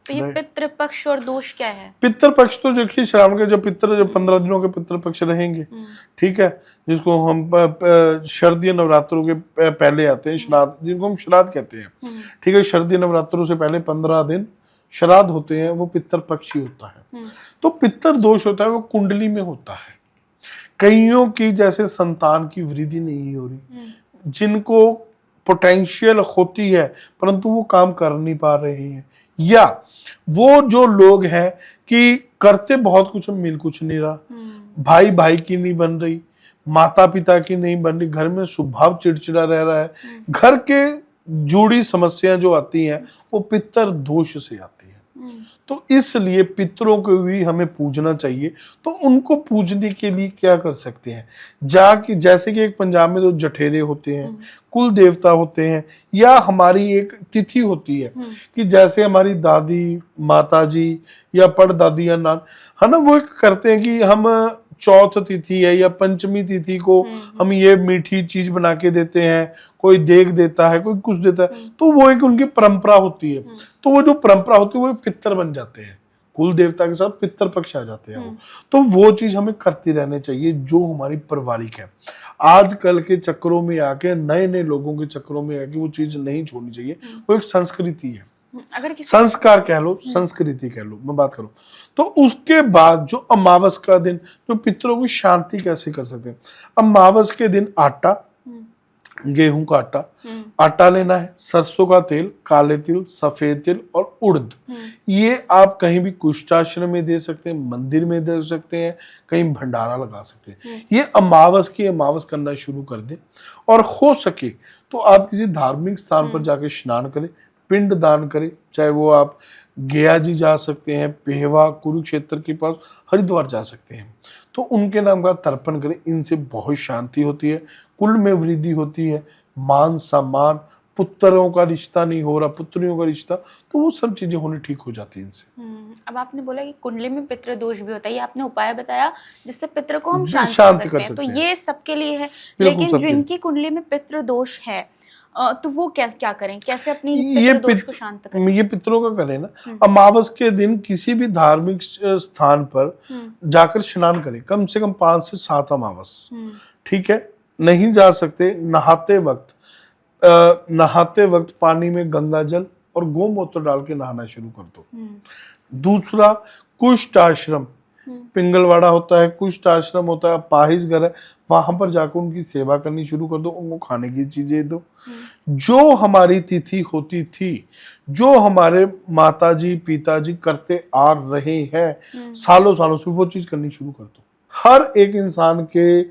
तो ये पितृ पक्ष और दोष क्या है? पितृ पक्ष तो देखिए श्रावण के जब 15 दिनों के पितृ पक्ष रहेंगे, ठीक है, जिसको हम शरदीय नवरात्रों के पहले आते हैं, श्राद्ध, जिनको हम श्राद्ध कहते हैं, ठीक है, शरदीय नवरात्रों से पहले 15 दिन श्राद्ध होते हैं, वो पितृ पक्ष ही होता है। तो पितृ दोष होता है, वो कुंडली में होता है। कईयों की जैसे संतान की वृद्धि नहीं हो रही, जिनको पोटेंशियल होती है परंतु वो काम कर नहीं पा रहे हैं, या वो जो लोग हैं कि करते बहुत कुछ मिल कुछ नहीं रहा, भाई भाई की नहीं बन रही, माता पिता की नहीं बन रही, घर में स्वभाव चिड़चिड़ा रह रहा है, घर के जुड़ी समस्याएं जो आती हैं वो पितृ दोष से आती है। तो इसलिए पितरों को भी हमें पूजना चाहिए। तो उनको पूजने के लिए क्या कर सकते हैं, जाके जैसे कि एक पंजाब में तो जठेरे होते हैं, कुल देवता होते हैं, या हमारी एक तिथि होती है कि जैसे हमारी दादी, माताजी या परदादी या नान है ना, वो करते हैं कि हम चौथ तिथि है या पंचमी तिथि को हम ये मीठी चीज बना के देते हैं, कोई देग देता है, कोई कुछ देता है, तो वो एक उनकी परंपरा होती है। तो वो जो परंपरा होती है वो पितृ बन जाते हैं, कुल देवता के साथ पितृ पक्ष आ जाते हैं वो। तो वो चीज हमें करती रहनी चाहिए जो हमारी पारिवारिक है। आजकल के चक्रों में आके, नए नए लोगों के चक्रों में आके वो चीज नहीं छोड़नी चाहिए। वो एक संस्कृति है, अगर संस्कार कह लो, संस्कृति कह लो, मैं बात करूं। तो उसके बाद जो अमावस का दिन, जो पितरों की शांति कैसे कर सकते हैं, अमावस के दिन आटा, गेहूं का आटा लेना है, सरसों का तेल, काले तिल, सफेद तिल और उड़द। ये आप कहीं भी कुष्ठाश्रम में दे सकते हैं, मंदिर में दे सकते हैं, कहीं भंडारा लगा सकते हैं। ये अमावस करना शुरू कर दें, और हो सके तो आप किसी धार्मिक स्थान पर जाके स्नान करें, पिंड दान करें, चाहे वो आप गया जी जा सकते हैं, पेहवा कुरुक्षेत्र के पास, हरिद्वार जा सकते हैं, तो उनके नाम का तर्पण करें। इनसे बहुत शांति होती है, कुल में वृद्धि होती है, मान सम्मान, पुत्रों का रिश्ता नहीं हो रहा, पुत्रियों का रिश्ता, तो वो सब चीजें होनी ठीक हो जाती है इनसे। अब आपने बोला कि कुंडली में पितृ दोष भी होता है, ये आपने उपाय बताया जिससे पितृ को हम शांत कर सकते हैं। तो ये सबके लिए है, लेकिन जिनकी कुंडली में पितृ दोष है तो वो क्या करें, कैसे अपनी पितृ दोष को शांत करें? ये पितरों का करें ना, अमावस के दिन किसी भी धार्मिक स्थान पर जाकर स्नान करें, कम से कम 5 से 7 अमावस, ठीक है। नहीं जा सकते, नहाते वक्त पानी में गंगा जल और गोमूत्र डाल के नहाना शुरू कर दो। दूसरा, कुष्ठ आश्रम, पिंगलवाड़ा होता है, कुष्ठ आश्रम होता है, पाहिज घर है, वहां पर जाकर उनकी सेवा करनी शुरू कर दो, उनको खाने की चीजें दो। जो हमारी तिथि होती थी, जो हमारे माताजी पिताजी करते आ रहे हैं सालों सालों से, वो चीज करनी शुरू कर दो। हर एक इंसान के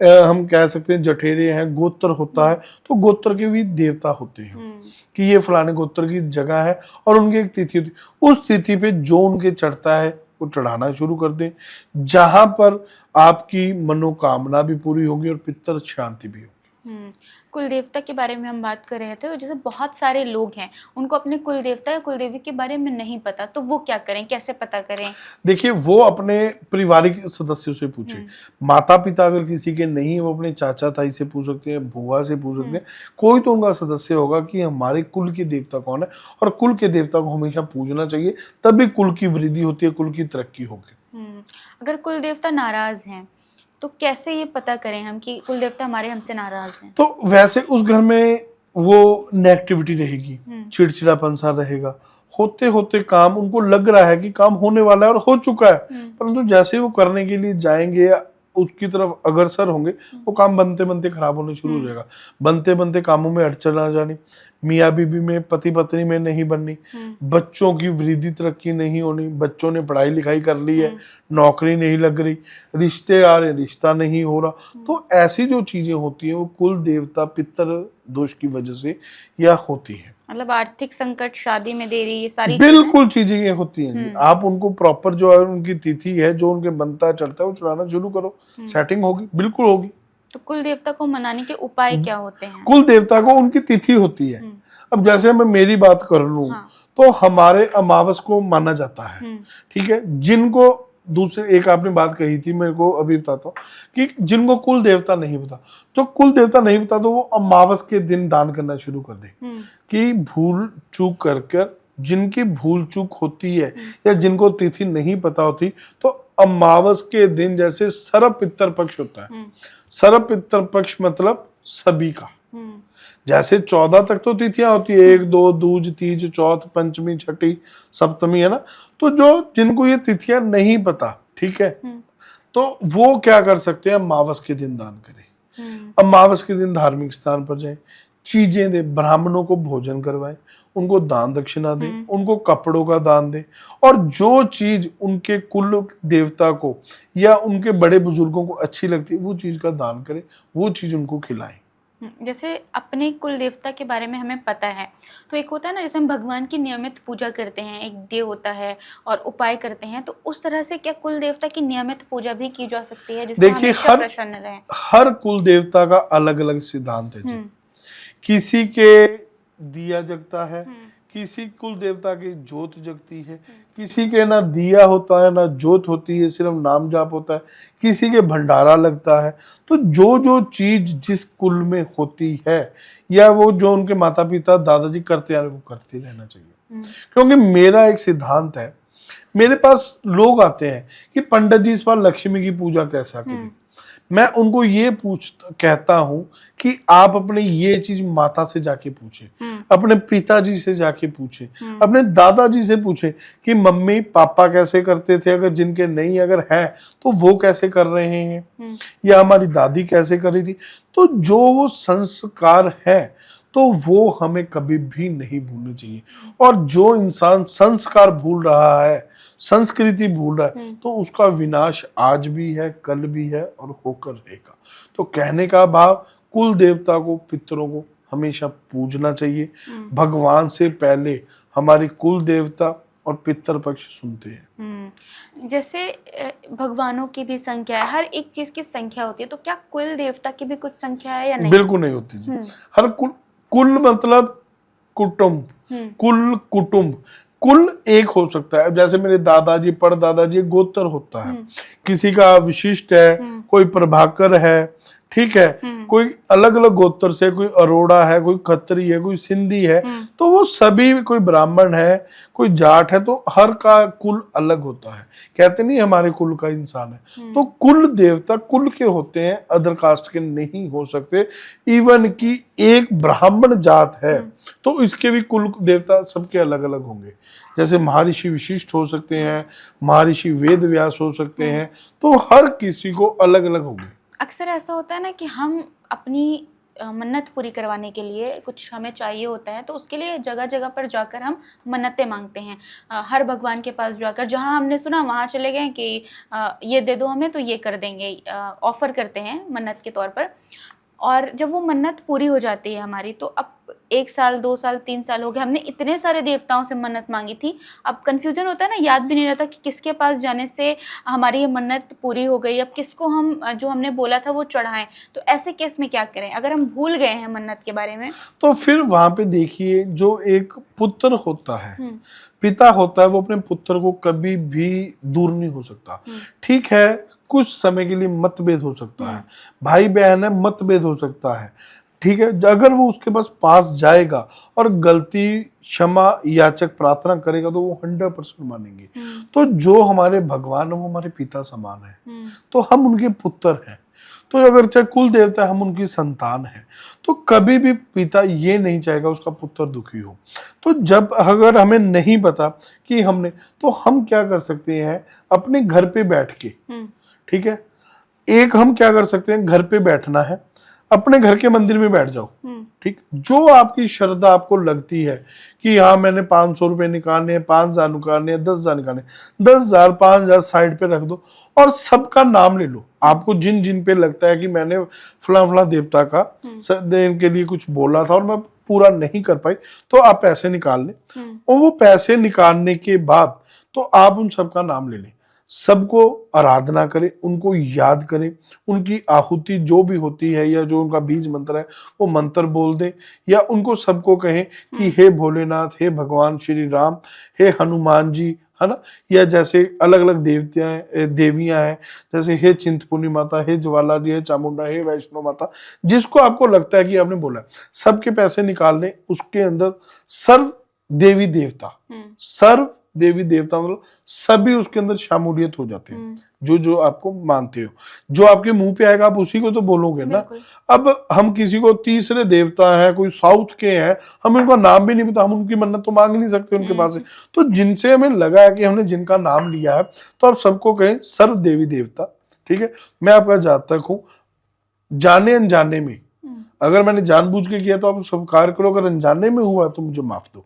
हम कह सकते हैं जठेरे हैं, गोत्र होता है, तो गोत्र के भी देवता होते हैं कि ये फलाने गोत्र की जगह है और उनकी एक तिथि होती है। उस तिथि पे जो उनके चढ़ता है वो चढ़ाना शुरू कर दें, जहां पर आपकी मनोकामना भी पूरी होगी और पितर शांति भी होगी। कुल देवता के बारे में हम बात कर रहे थे, तो जैसे बहुत सारे लोग हैं उनको अपने कुल देवता या कुल देवी के बारे में नहीं पता, तो वो क्या करें, कैसे पता करें? देखिए, वो अपने पारिवारिक सदस्यों से पूछे। माता पिता अगर किसी के नहीं है, वो अपने चाचा ताई से पूछ सकते हैं, बुआ से पूछ सकते हैं, कोई तो उनका सदस्य होगा कि हमारे कुल की देवता कौन है, और कुल के देवता को हमेशा पूजना चाहिए, तभी कुल की वृद्धि होती है, कुल की तरक्की होगी। अगर कुल देवता नाराज हैं तो कैसे ये पता करें हम कि कुल देवता हमारे हमसे नाराज हैं? तो वैसे उस घर में वो नेगेटिविटी रहेगी, चिड़चिड़ापन सा रहेगा, होते होते काम उनको लग रहा है कि काम होने वाला है और हो चुका है, परंतु जैसे वो करने के लिए जाएंगे या उसकी तरफ अग्रसर होंगे, वो काम बनते बनते खराब होने शुरू हो जाएगा। बनते बनते कामों में अड़चन आ जानी, मियाँ बीबी में, पति पत्नी में नहीं बननी, बच्चों की वृद्धि तरक्की नहीं होनी, बच्चों ने पढ़ाई लिखाई कर ली है, नौकरी नहीं लग रही, रिश्ते आ रहे, रिश्ता नहीं हो रहा। तो ऐसी जो चीजें होती है वो कुल देवता पितर दोष की वजह से या होती है। मतलब आर्थिक संकट, शादी में देरी, ये सारी बिल्कुल चीजें ये होती हैं जी। आप उनको प्रॉपर जो है उनकी तिथि है, जो उनके बनता चढ़ता है, वो चढ़ाना शुरू करो, सेटिंग होगी, बिल्कुल होगी। तो कुल देवता को मनाने के उपाय क्या होते हैं? कुल देवता को उनकी तिथि होती है। अब जैसे मैं मेरी बात कर लूं, तो हमारे अमावस को माना जाता है, ठीक है। जिनको दूसरे, एक आपने बात कही थी, मेरे को अभी बताता हूँ कि जिनको कुल देवता नहीं पता, जो कुल देवता नहीं पता, तो वो अमावस के दिन दान करना शुरू कर दे। कि भूल चूक कर जिनकी भूल चूक होती है या जिनको तिथि नहीं पता होती, तो अमावस के दिन, जैसे सरप पितर पक्ष होता है, सरप पितर पक्ष मतलब सभी का, जैसे 14 तक तो तिथियां होती है, 1 2 दूज तीज चौथ पंचमी छठी सप्तमी, है ना। तो जो जिनको ये तिथियां नहीं पता, ठीक है, तो वो क्या कर सकते हैं, अमावस के दिन दान करें। अमावस के दिन धार्मिक स्थान पर जाएं, चीजें दे, ब्राह्मणों को भोजन करवाएं, उनको दान दक्षिणा दें, उनको कपड़ों का दान दें, और जो चीज उनके कुल देवता को या उनके बड़े बुजुर्गों को अच्छी लगती है, वो चीज का दान करें, वो चीज उनको खिलाएं। जैसे अपने कुल देवता के बारे में हमें पता है, तो एक होता है ना, जैसे हम भगवान की नियमित पूजा करते हैं, एक डे होता है और उपाय करते हैं, तो उस तरह से क्या कुल देवता की नियमित पूजा भी की जा सकती है, जिससे हमेशा प्रसन्न रहें? हर कुल देवता का अलग अलग सिद्धांत है जी। किसी के दिया जगता है, किसी कुल देवता की जोत जगती है, किसी के ना दिया होता है ना जोत होती है, सिर्फ नाम जाप होता है, किसी के भंडारा लगता है। तो जो जो चीज जिस कुल में होती है, या वो जो उनके माता पिता दादाजी करते आ रहे, वो करते रहना चाहिए। क्योंकि मेरा एक सिद्धांत है, मेरे पास लोग आते हैं कि पंडित जी इस बार लक्ष्मी की पूजा कैसा करें, मैं उनको ये कहता हूं कि आप अपने ये चीज माता से जाके पूछे, अपने पिताजी से जाके पूछे, अपने दादाजी से पूछे कि मम्मी पापा कैसे करते थे, अगर जिनके नहीं अगर है तो वो कैसे कर रहे हैं, या हमारी दादी कैसे कर रही थी। तो जो वो संस्कार है, तो वो हमें कभी भी नहीं भूलने चाहिए। और जो इंसान संस्कार भूल रहा है, संस्कृति भूल रहा है, तो उसका विनाश आज भी है, कल भी है और होकर रहेगा। तो कहने का भाव, कुल देवता को, पितरों को हमेशा पूजना चाहिए। भगवान से पहले हमारे कुल देवता और पितर पक्ष सुनते हैं। जैसे भगवानों की भी संख्या है, हर एक चीज की संख्या होती है, तो क्या कुल देवता की भी कुछ संख्या है या नहीं? बिल्कुल नहीं होती जी। हर कुल मतलब कुटुंब, कुल कुटुंब, कुल एक हो सकता है। जैसे मेरे दादाजी परदादाजी गोत्र होता है, किसी का विशिष्ट है, कोई प्रभाकर है, ठीक है, कोई अलग अलग गोत्र से, कोई अरोड़ा है, कोई खत्री है, कोई सिंधी है, तो वो सभी, कोई ब्राह्मण है, कोई जाट है, तो हर का कुल अलग होता है। कहते नहीं हमारे कुल का इंसान है। तो कुल देवता कुल के होते हैं, अदर कास्ट के नहीं हो सकते। इवन की एक ब्राह्मण जात है तो इसके भी कुल देवता सबके अलग अलग होंगे। जैसे महर्षि विशिष्ट हो सकते हैं, महर्षि वेद व्यास हो सकते हैं, तो हर किसी को अलग अलग होंगे। अक्सर ऐसा होता है ना कि हम अपनी मन्नत पूरी करवाने के लिए कुछ हमें चाहिए होता है, तो उसके लिए जगह जगह पर जाकर हम मन्नतें मांगते हैं। हर भगवान के पास जाकर जहाँ हमने सुना वहाँ चले गए कि ये दे दो हमें तो ये कर देंगे, ऑफ़र करते हैं मन्नत के तौर पर। और जब वो मन्नत पूरी हो जाती है हमारी, तो अब 1 साल 2 साल 3 साल हो गए, हमने इतने सारे देवताओं से मन्नत मांगी थी, अब कन्फ्यूजन होता है ना, याद भी नहीं रहता कि किसके पास जाने से हमारी ये मन्नत पूरी हो गई, अब किसको हम जो हमने बोला था वो चढ़ाएं। तो ऐसे केस में क्या करें अगर हम भूल गए हैं मन्नत के बारे में? तो फिर वहां पे देखिए, जो एक पुत्र होता है, पिता होता है, वो अपने पुत्र को कभी भी दूर नहीं हो सकता। ठीक है, कुछ समय के लिए मतभेद हो सकता है, भाई बहन है, मतभेद हो सकता है, ठीक है, अगर वो उसके पास जाएगा और गलती क्षमा याचक प्रार्थना करेगा तो वो 100% मानेंगे। तो जो हमारे भगवान है वो हमारे पिता समान है, तो हम उनके पुत्र हैं। तो अगर चाहे कुल देवता हम उनकी संतान है, तो कभी भी पिता ये नहीं चाहेगा उसका पुत्र दुखी हो। तो जब अगर हमें नहीं पता कि हमने, तो हम क्या कर सकते हैं, अपने घर पे बैठ के, ठीक है, एक हम क्या कर सकते हैं, घर पे बैठना है, अपने घर के मंदिर में बैठ जाओ, ठीक, जो आपकी श्रद्धा आपको लगती है कि हाँ मैंने 500 रुपए निकालने हैं, 5,000 निकालने हैं, 10,000 निकालने, 10,000 5,000 साइड पे रख दो और सबका नाम ले लो। आपको जिन जिन पे लगता है कि मैंने फला फला देवता का देने के लिए कुछ बोला था और मैं पूरा नहीं कर पाई, तो आप पैसे निकाल लें, और वो पैसे निकालने के बाद तो आप उन सबका नाम ले लें, सबको आराधना करें, उनको याद करें, उनकी आहुति जो भी होती है या जो उनका बीज मंत्र है वो मंत्र बोल दें, या उनको सबको कहें कि हे भोलेनाथ, हे भगवान श्री राम, हे हनुमान जी, है ना, या जैसे अलग अलग देवियां हैं, जैसे हे चिंतपूर्णी माता, हे ज्वाला जी, हे चामुंडा, हे वैष्णो माता, जिसको आपको लगता है कि आपने बोला है, सबके पैसे निकाल लें। उसके अंदर सर्व देवी देवता, सर्व देवी देवता मतलब सभी उसके अंदर शामूलियत हो जाते हैं, जो जो आपको मानते हो, जो आपके मुंह पे आएगा आप उसी को तो बोलोगे ना। अब हम किसी को तीसरे देवता है, कोई साउथ के हैं, हमें उनका नाम भी नहीं पता, हम उनकी मन्नत तो मांग नहीं सकते उनके पास से। तो जिनसे हमें लगा है कि हमने जिनका नाम लिया है, तो आप सबको कहें सर्व देवी देवता, ठीक है, मैं आपका जातक हूं, जाने अनजाने में, अगर मैंने जानबूझ के किया तो आप स्वीकार करो, अगर अनजाने में हुआ तो मुझे माफ दो,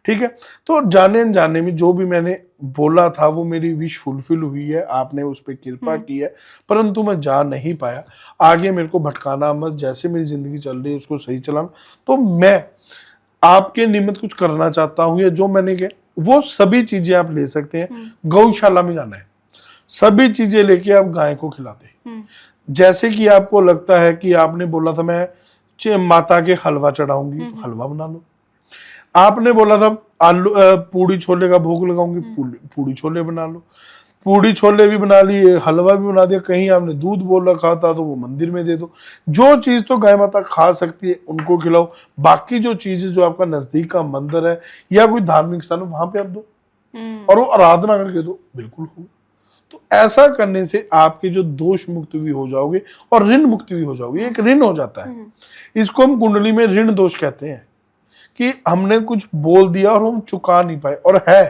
ठीक है। तो जाने अनजाने में जो भी मैंने बोला था वो मेरी विश फुलफिल हुई है, आपने उस पर कृपा की है, परंतु मैं जा नहीं पाया। आगे मेरे को भटकाना मत, जैसे मेरी जिंदगी चल रही है उसको सही चलाना। तो मैं आपके निमित्त कुछ करना चाहता हूं, या जो मैंने किया वो सभी चीजें आप ले सकते हैं। गौशाला में जाना है, सभी चीजें लेके आप गाय को खिलाते। जैसे कि आपको लगता है कि आपने बोला था मैं माता के हलवा चढ़ाऊंगी, तो हलवा बना लो। आपने बोला था आलू पूड़ी छोले का भोग लगाऊंगी, पूड़ी छोले बना लो, पूड़ी छोले भी बना लिए, हलवा भी बना दिया। कहीं आपने दूध बोल रखा था तो वो मंदिर में दे दो। जो चीज तो गाय माता खा सकती है उनको खिलाओ, बाकी जो चीजें जो आपका नजदीक का मंदिर है या कोई धार्मिक स्थान है वहां पे आप दो, और वो आराधना करके दो, बिल्कुल होगा। तो ऐसा करने से आपके जो दोष मुक्त भी हो जाओगे और ऋण मुक्त भी हो जाओगे। एक ऋण हो जाता है, इसको हम कुंडली में ऋण दोष कहते हैं, कि हमने कुछ बोल दिया और हम चुका नहीं पाए और है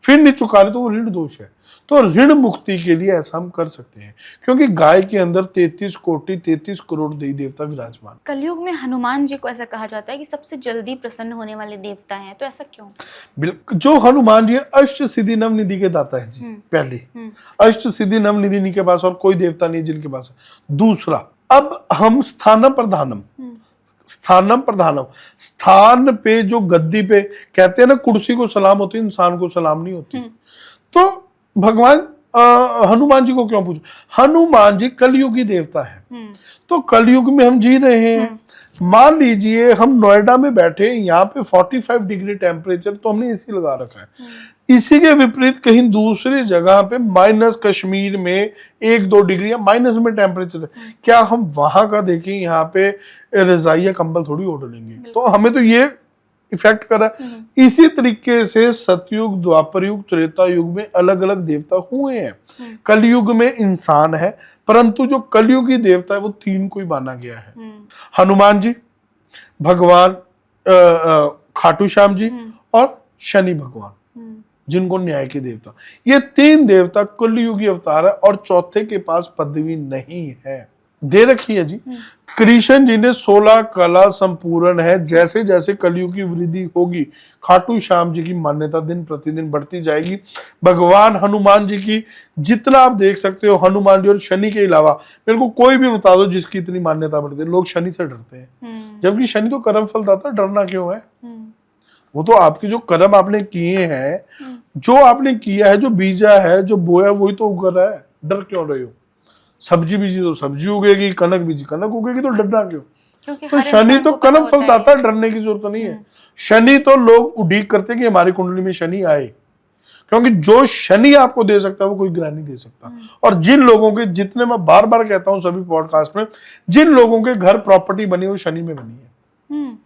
फिर नहीं चुका रहे, तो वो ऋण दोष है। तो ऋण मुक्ति के लिए ऐसा हम कर सकते हैं, क्योंकि गाय के अंदर 33 कोटि 33 करोड़ देवी देवता विराजमान। कलयुग में हनुमान जी को ऐसा कहा जाता है कि सबसे जल्दी प्रसन्न होने वाले देवता हैं, तो ऐसा क्यों? बिल्कुल, जो हनुमान जी अष्ट सिद्धि नवनिधि के दाता है जी। पहले अष्ट सिद्धि नवनिधि इनके पास और कोई देवता नहीं जिनके पास है। दूसरा, अब हम स्थानम प्रधानम, स्थानम प्रधानम, स्थान पे जो गद्दी पे कहते हैं ना कुर्सी को सलाम होती है, इंसान को सलाम नहीं होती। तो भगवान हनुमान जी को क्यों पूछो? हनुमान जी कलयुगी देवता है। तो कलयुग में हम जी रहे हैं। मान लीजिए हम नोएडा में बैठे, यहाँ पे 45 डिग्री टेम्परेचर, तो हमने एसी लगा रखा है। इसी के विपरीत कहीं दूसरी जगह पे माइनस कश्मीर में 1-2 डिग्री या माइनस में टेम्परेचर है, क्या हम वहां का देखें यहाँ पे रजाई या कंबल थोड़ी ओढ़ लेंगे? तो हमें तो ये इफेक्ट करा। इसी तरीके से सतयुग, द्वापर युग, त्रेता युग में अलग अलग देवता हुए हैं। कलयुग में इंसान है, परंतु जो कलयुगी देवता है वो 3 को ही माना गया है। हनुमान जी, भगवान खाटू श्याम जी और शनि भगवान, जिनको न्याय के देवता, ये 3 देवता कलयुगी अवतार है, और चौथे के पास पदवी नहीं है। दे रखी है जी। कृष्ण जी ने 16 कला संपूर्ण है। जैसे जैसे कलयुग की वृद्धि होगी, खाटू श्याम जी की मान्यता दिन प्रतिदिन बढ़ती जाएगी। भगवान हनुमान जी की जितना आप देख सकते हो, हनुमान जी और शनि के अलावा मेरे को कोई भी बता दो जिसकी इतनी मान्यता बढ़ती है। लोग शनि से डरते हैं, जबकि शनि तो कर्म फल दाता, डरना क्यों है? वो तो आपके जो कर्म आपने किए हैं, जो आपने किया है, जो बीजा है, जो बोया वही तो उग रहा है। डर क्यों रहे हो? सब्जी बीजी तो सब्जी उगेगी, कनक बीजी कनक उगेगी, तो डरना क्यों? तो शनि तो कर्म फल दाता, डरने की जरूरत नहीं है। शनि तो लोग उड़ीक करते कि हमारी कुंडली में शनि आए, क्योंकि जो शनि आपको दे सकता है वो कोई ग्रह नहीं दे सकता। और जिन लोगों के, जितने मैं बार बार कहता हूं सभी पॉडकास्ट में, जिन लोगों के घर प्रॉपर्टी बनी वो शनि में बनी है।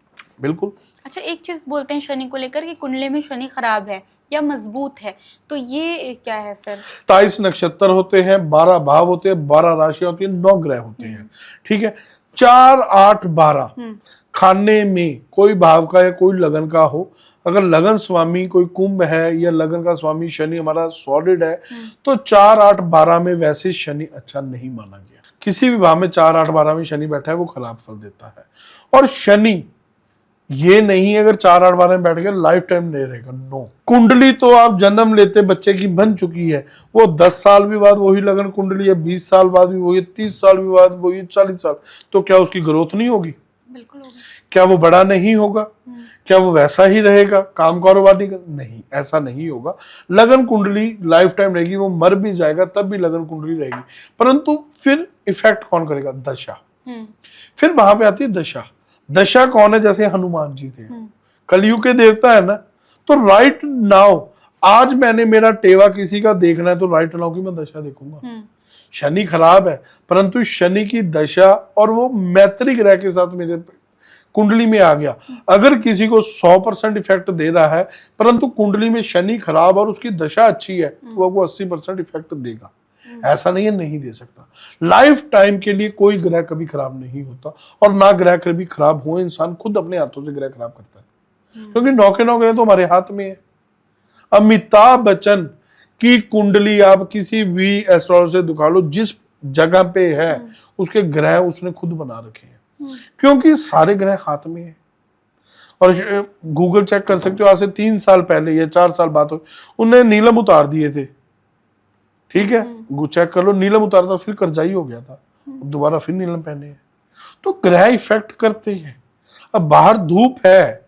बिल्कुल। अच्छा, एक चीज बोलते हैं शनि को लेकर कि कुंडली में शनि खराब है या मजबूत है, तो ये क्या है फिर? 23 नक्षत्र होते हैं, 12 भाव होते हैं, 12 राशियां होती हैं, 9 ग्रह होते हैं। ठीक है, 4, 8, 12 खाने में कोई भाव का या कोई लगन का हो, अगर लगन स्वामी कोई कुंभ है या लगन का स्वामी शनि हमारा सॉलिड है, तो 4, 8, 12 में वैसे शनि अच्छा नहीं माना गया। किसी भी भाव में 4, 8, 12 में शनि बैठा है वो खराब फल देता है। और शनि ये नहीं अगर 4, 8, 12 में बैठ गया लाइफ टाइम नहीं रहेगा, नो। कुंडली तो आप जन्म लेते बच्चे की बन चुकी है, वो 10 साल भी बाद वही लगन कुंडली है, 20 साल बाद भी वही, 30 साल भी बाद वही, 40 साल, तो क्या उसकी ग्रोथ नहीं होगी? बिल्कुल होगी। क्या वो बड़ा नहीं होगा? क्या वो वैसा ही रहेगा, काम कारोबार नहीं, ऐसा नहीं होगा। लगन कुंडली लाइफ टाइम रहेगी, वो मर भी जाएगा तब भी लगन कुंडली रहेगी। परंतु फिर इफेक्ट कौन करेगा? दशा। फिर वहां पे आती है दशा। दशा कौन है? जैसे हनुमान जी थे, कलयुग के देवता है ना, तो राइट नाउ, आज मैंने मेरा टेवा किसी का देखना है तो राइट नाउ की मैं दशा देखूंगा। शनि खराब है, परंतु शनि की दशा और वो मैत्री ग्रह के साथ मेरे कुंडली में आ गया। अगर किसी को 100% इफेक्ट दे रहा है, परंतु कुंडली में शनि खराब और उसकी दशा अच्छी है, तो वो 80% इफेक्ट देगा। ऐसा नहीं है नहीं दे सकता। लाइफ टाइम के लिए कोई ग्रह कभी खराब नहीं होता, और ना ग्रह कभी खराब हो, इंसान खुद अपने हाथों से ग्रह खराब करता है, क्योंकि 9 के 9 ग्रह तो हमारे हाथ में है। अमिताभ बच्चन की कुंडली आप किसी भी एस्ट्रोलॉजर से दिखा लो, जिस जगह पे है उसके ग्रह उसने खुद बना रखे हैं, क्योंकि सारे ग्रह हाथ में है। और गूगल चेक कर सकते हो, आज से 3 साल पहले या 4 साल बाद उन्हें नीलम उतार दिए थे। ठीक है, चेक कर लो, नीलम उतारा था, फिर करजाई हो गया था, दोबारा फिर नीलम पहने हैं। तो ग्रह इफेक्ट करते हैं। अब बाहर धूप है,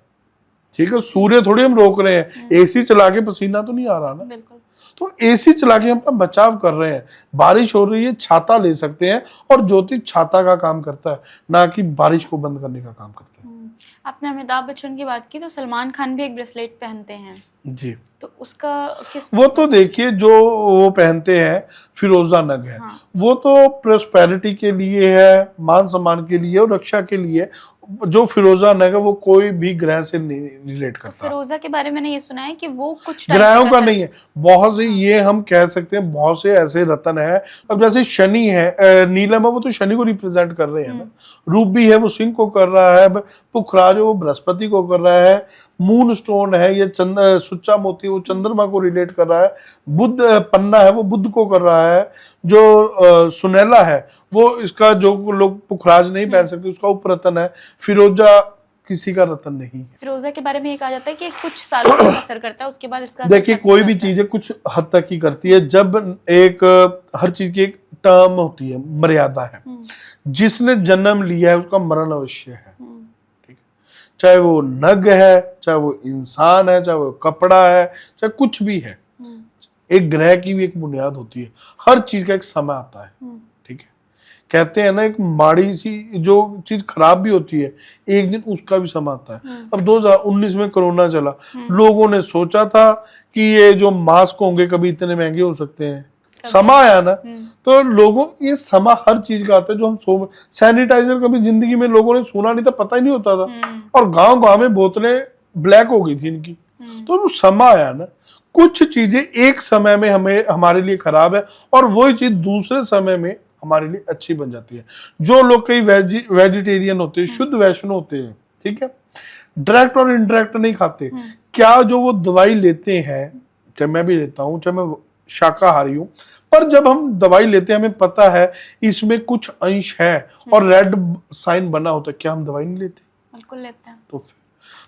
ठीक है, सूर्य थोड़ी हम रोक रहे हैं, एसी चला के पसीना तो नहीं आ रहा ना, बिल्कुल। तो एसी चला के हम अपना बचाव कर रहे हैं। बारिश हो रही है, छाता ले सकते हैं, और ज्योतिष छाता का काम करता है, ना कि बारिश को बंद करने का काम करता है। आपने अमिताभ बच्चन की बात की, तो सलमान खान भी एक ब्रेसलेट पहनते हैं जी, तो उसका किस? वो तो देखिए, जो वो पहनते हैं फिरोजा नग है, वो तो प्रोस्पेरिटी के लिए है, मान सम्मान के लिए और रक्षा के लिए। जो फिरोजा नग है वो कोई भी ग्रह से नहीं रिलेट करता। फिरोजा के बारे में मैंने ये सुना है कि वो कुछ ग्रहों का नहीं है, बहुत से ये हम कह सकते हैं, बहुत से ऐसे रत्न है। अब जैसे शनि है, नीलम है, वो तो शनि को रिप्रेजेंट कर रहे हैं ना। रूबी है वो सिंह को कर रहा है, पुखराज वो बृहस्पति को कर रहा है, मून स्टोन है ये सुच्चा मोती वो चंद्रमा को रिलेट कर रहा है, बुद्ध पन्ना है वो बुद्ध को कर रहा है, जो सुनैला है वो इसका, जो लोग पुखराज नहीं पहन सकते उसका उपरतन है। फिरोजा किसी का रतन नहीं है। फिरोजा के बारे में ये कहा जाता है कि कुछ सालों तक असर करता है, उसके बाद इसका देखिए कोई भी चीज है कुछ हद तक ही करती है। जब एक हर चीज की एक टर्म होती है, मर्यादा है। जिसने जन्म लिया है उसका मरण अवश्य है, ठीक है, चाहे वो नग है, चाहे वो इंसान है, चाहे वो कपड़ा है, चाहे कुछ भी है। एक ग्रह की भी एक बुनियाद होती है, हर चीज का एक समय आता है, ठीक है। कहते हैं ना, एक माड़ी सी जो चीज खराब भी होती है एक दिन उसका भी समय आता है। अब 2019 में कोरोना चला, लोगों ने सोचा था कि ये जो मास्क होंगे कभी इतने महंगे हो सकते हैं, समा आया ना, तो लोगों ये समा हर चीज का आता है। जो हम सैनिटाइजर कभी जिंदगी में लोगों ने सुना नहीं था, पता ही नहीं होता था, और गांव गांव में बोतलें ब्लैक हो गई थी इनकी, तो वो समा आया ना। कुछ चीजें एक समय में हमारे लिए खराब है, और वही चीज दूसरे समय में हमारे लिए अच्छी बन जाती है। जो लोग कई वेजिटेरियन होते हैं, शुद्ध वैष्णव होते हैं, ठीक है, डायरेक्ट और इनडायरेक्ट नहीं खाते, क्या जो वो दवाई लेते हैं, चाहे मैं भी लेता हूं, चाहे मैं शाकाहारी हूं, पर जब हम दवाई लेते हैं हमें पता है इसमें कुछ अंश है और रेड साइन बना होता है, क्या हम दवाई नहीं लेते? बिल्कुल लेते हैं।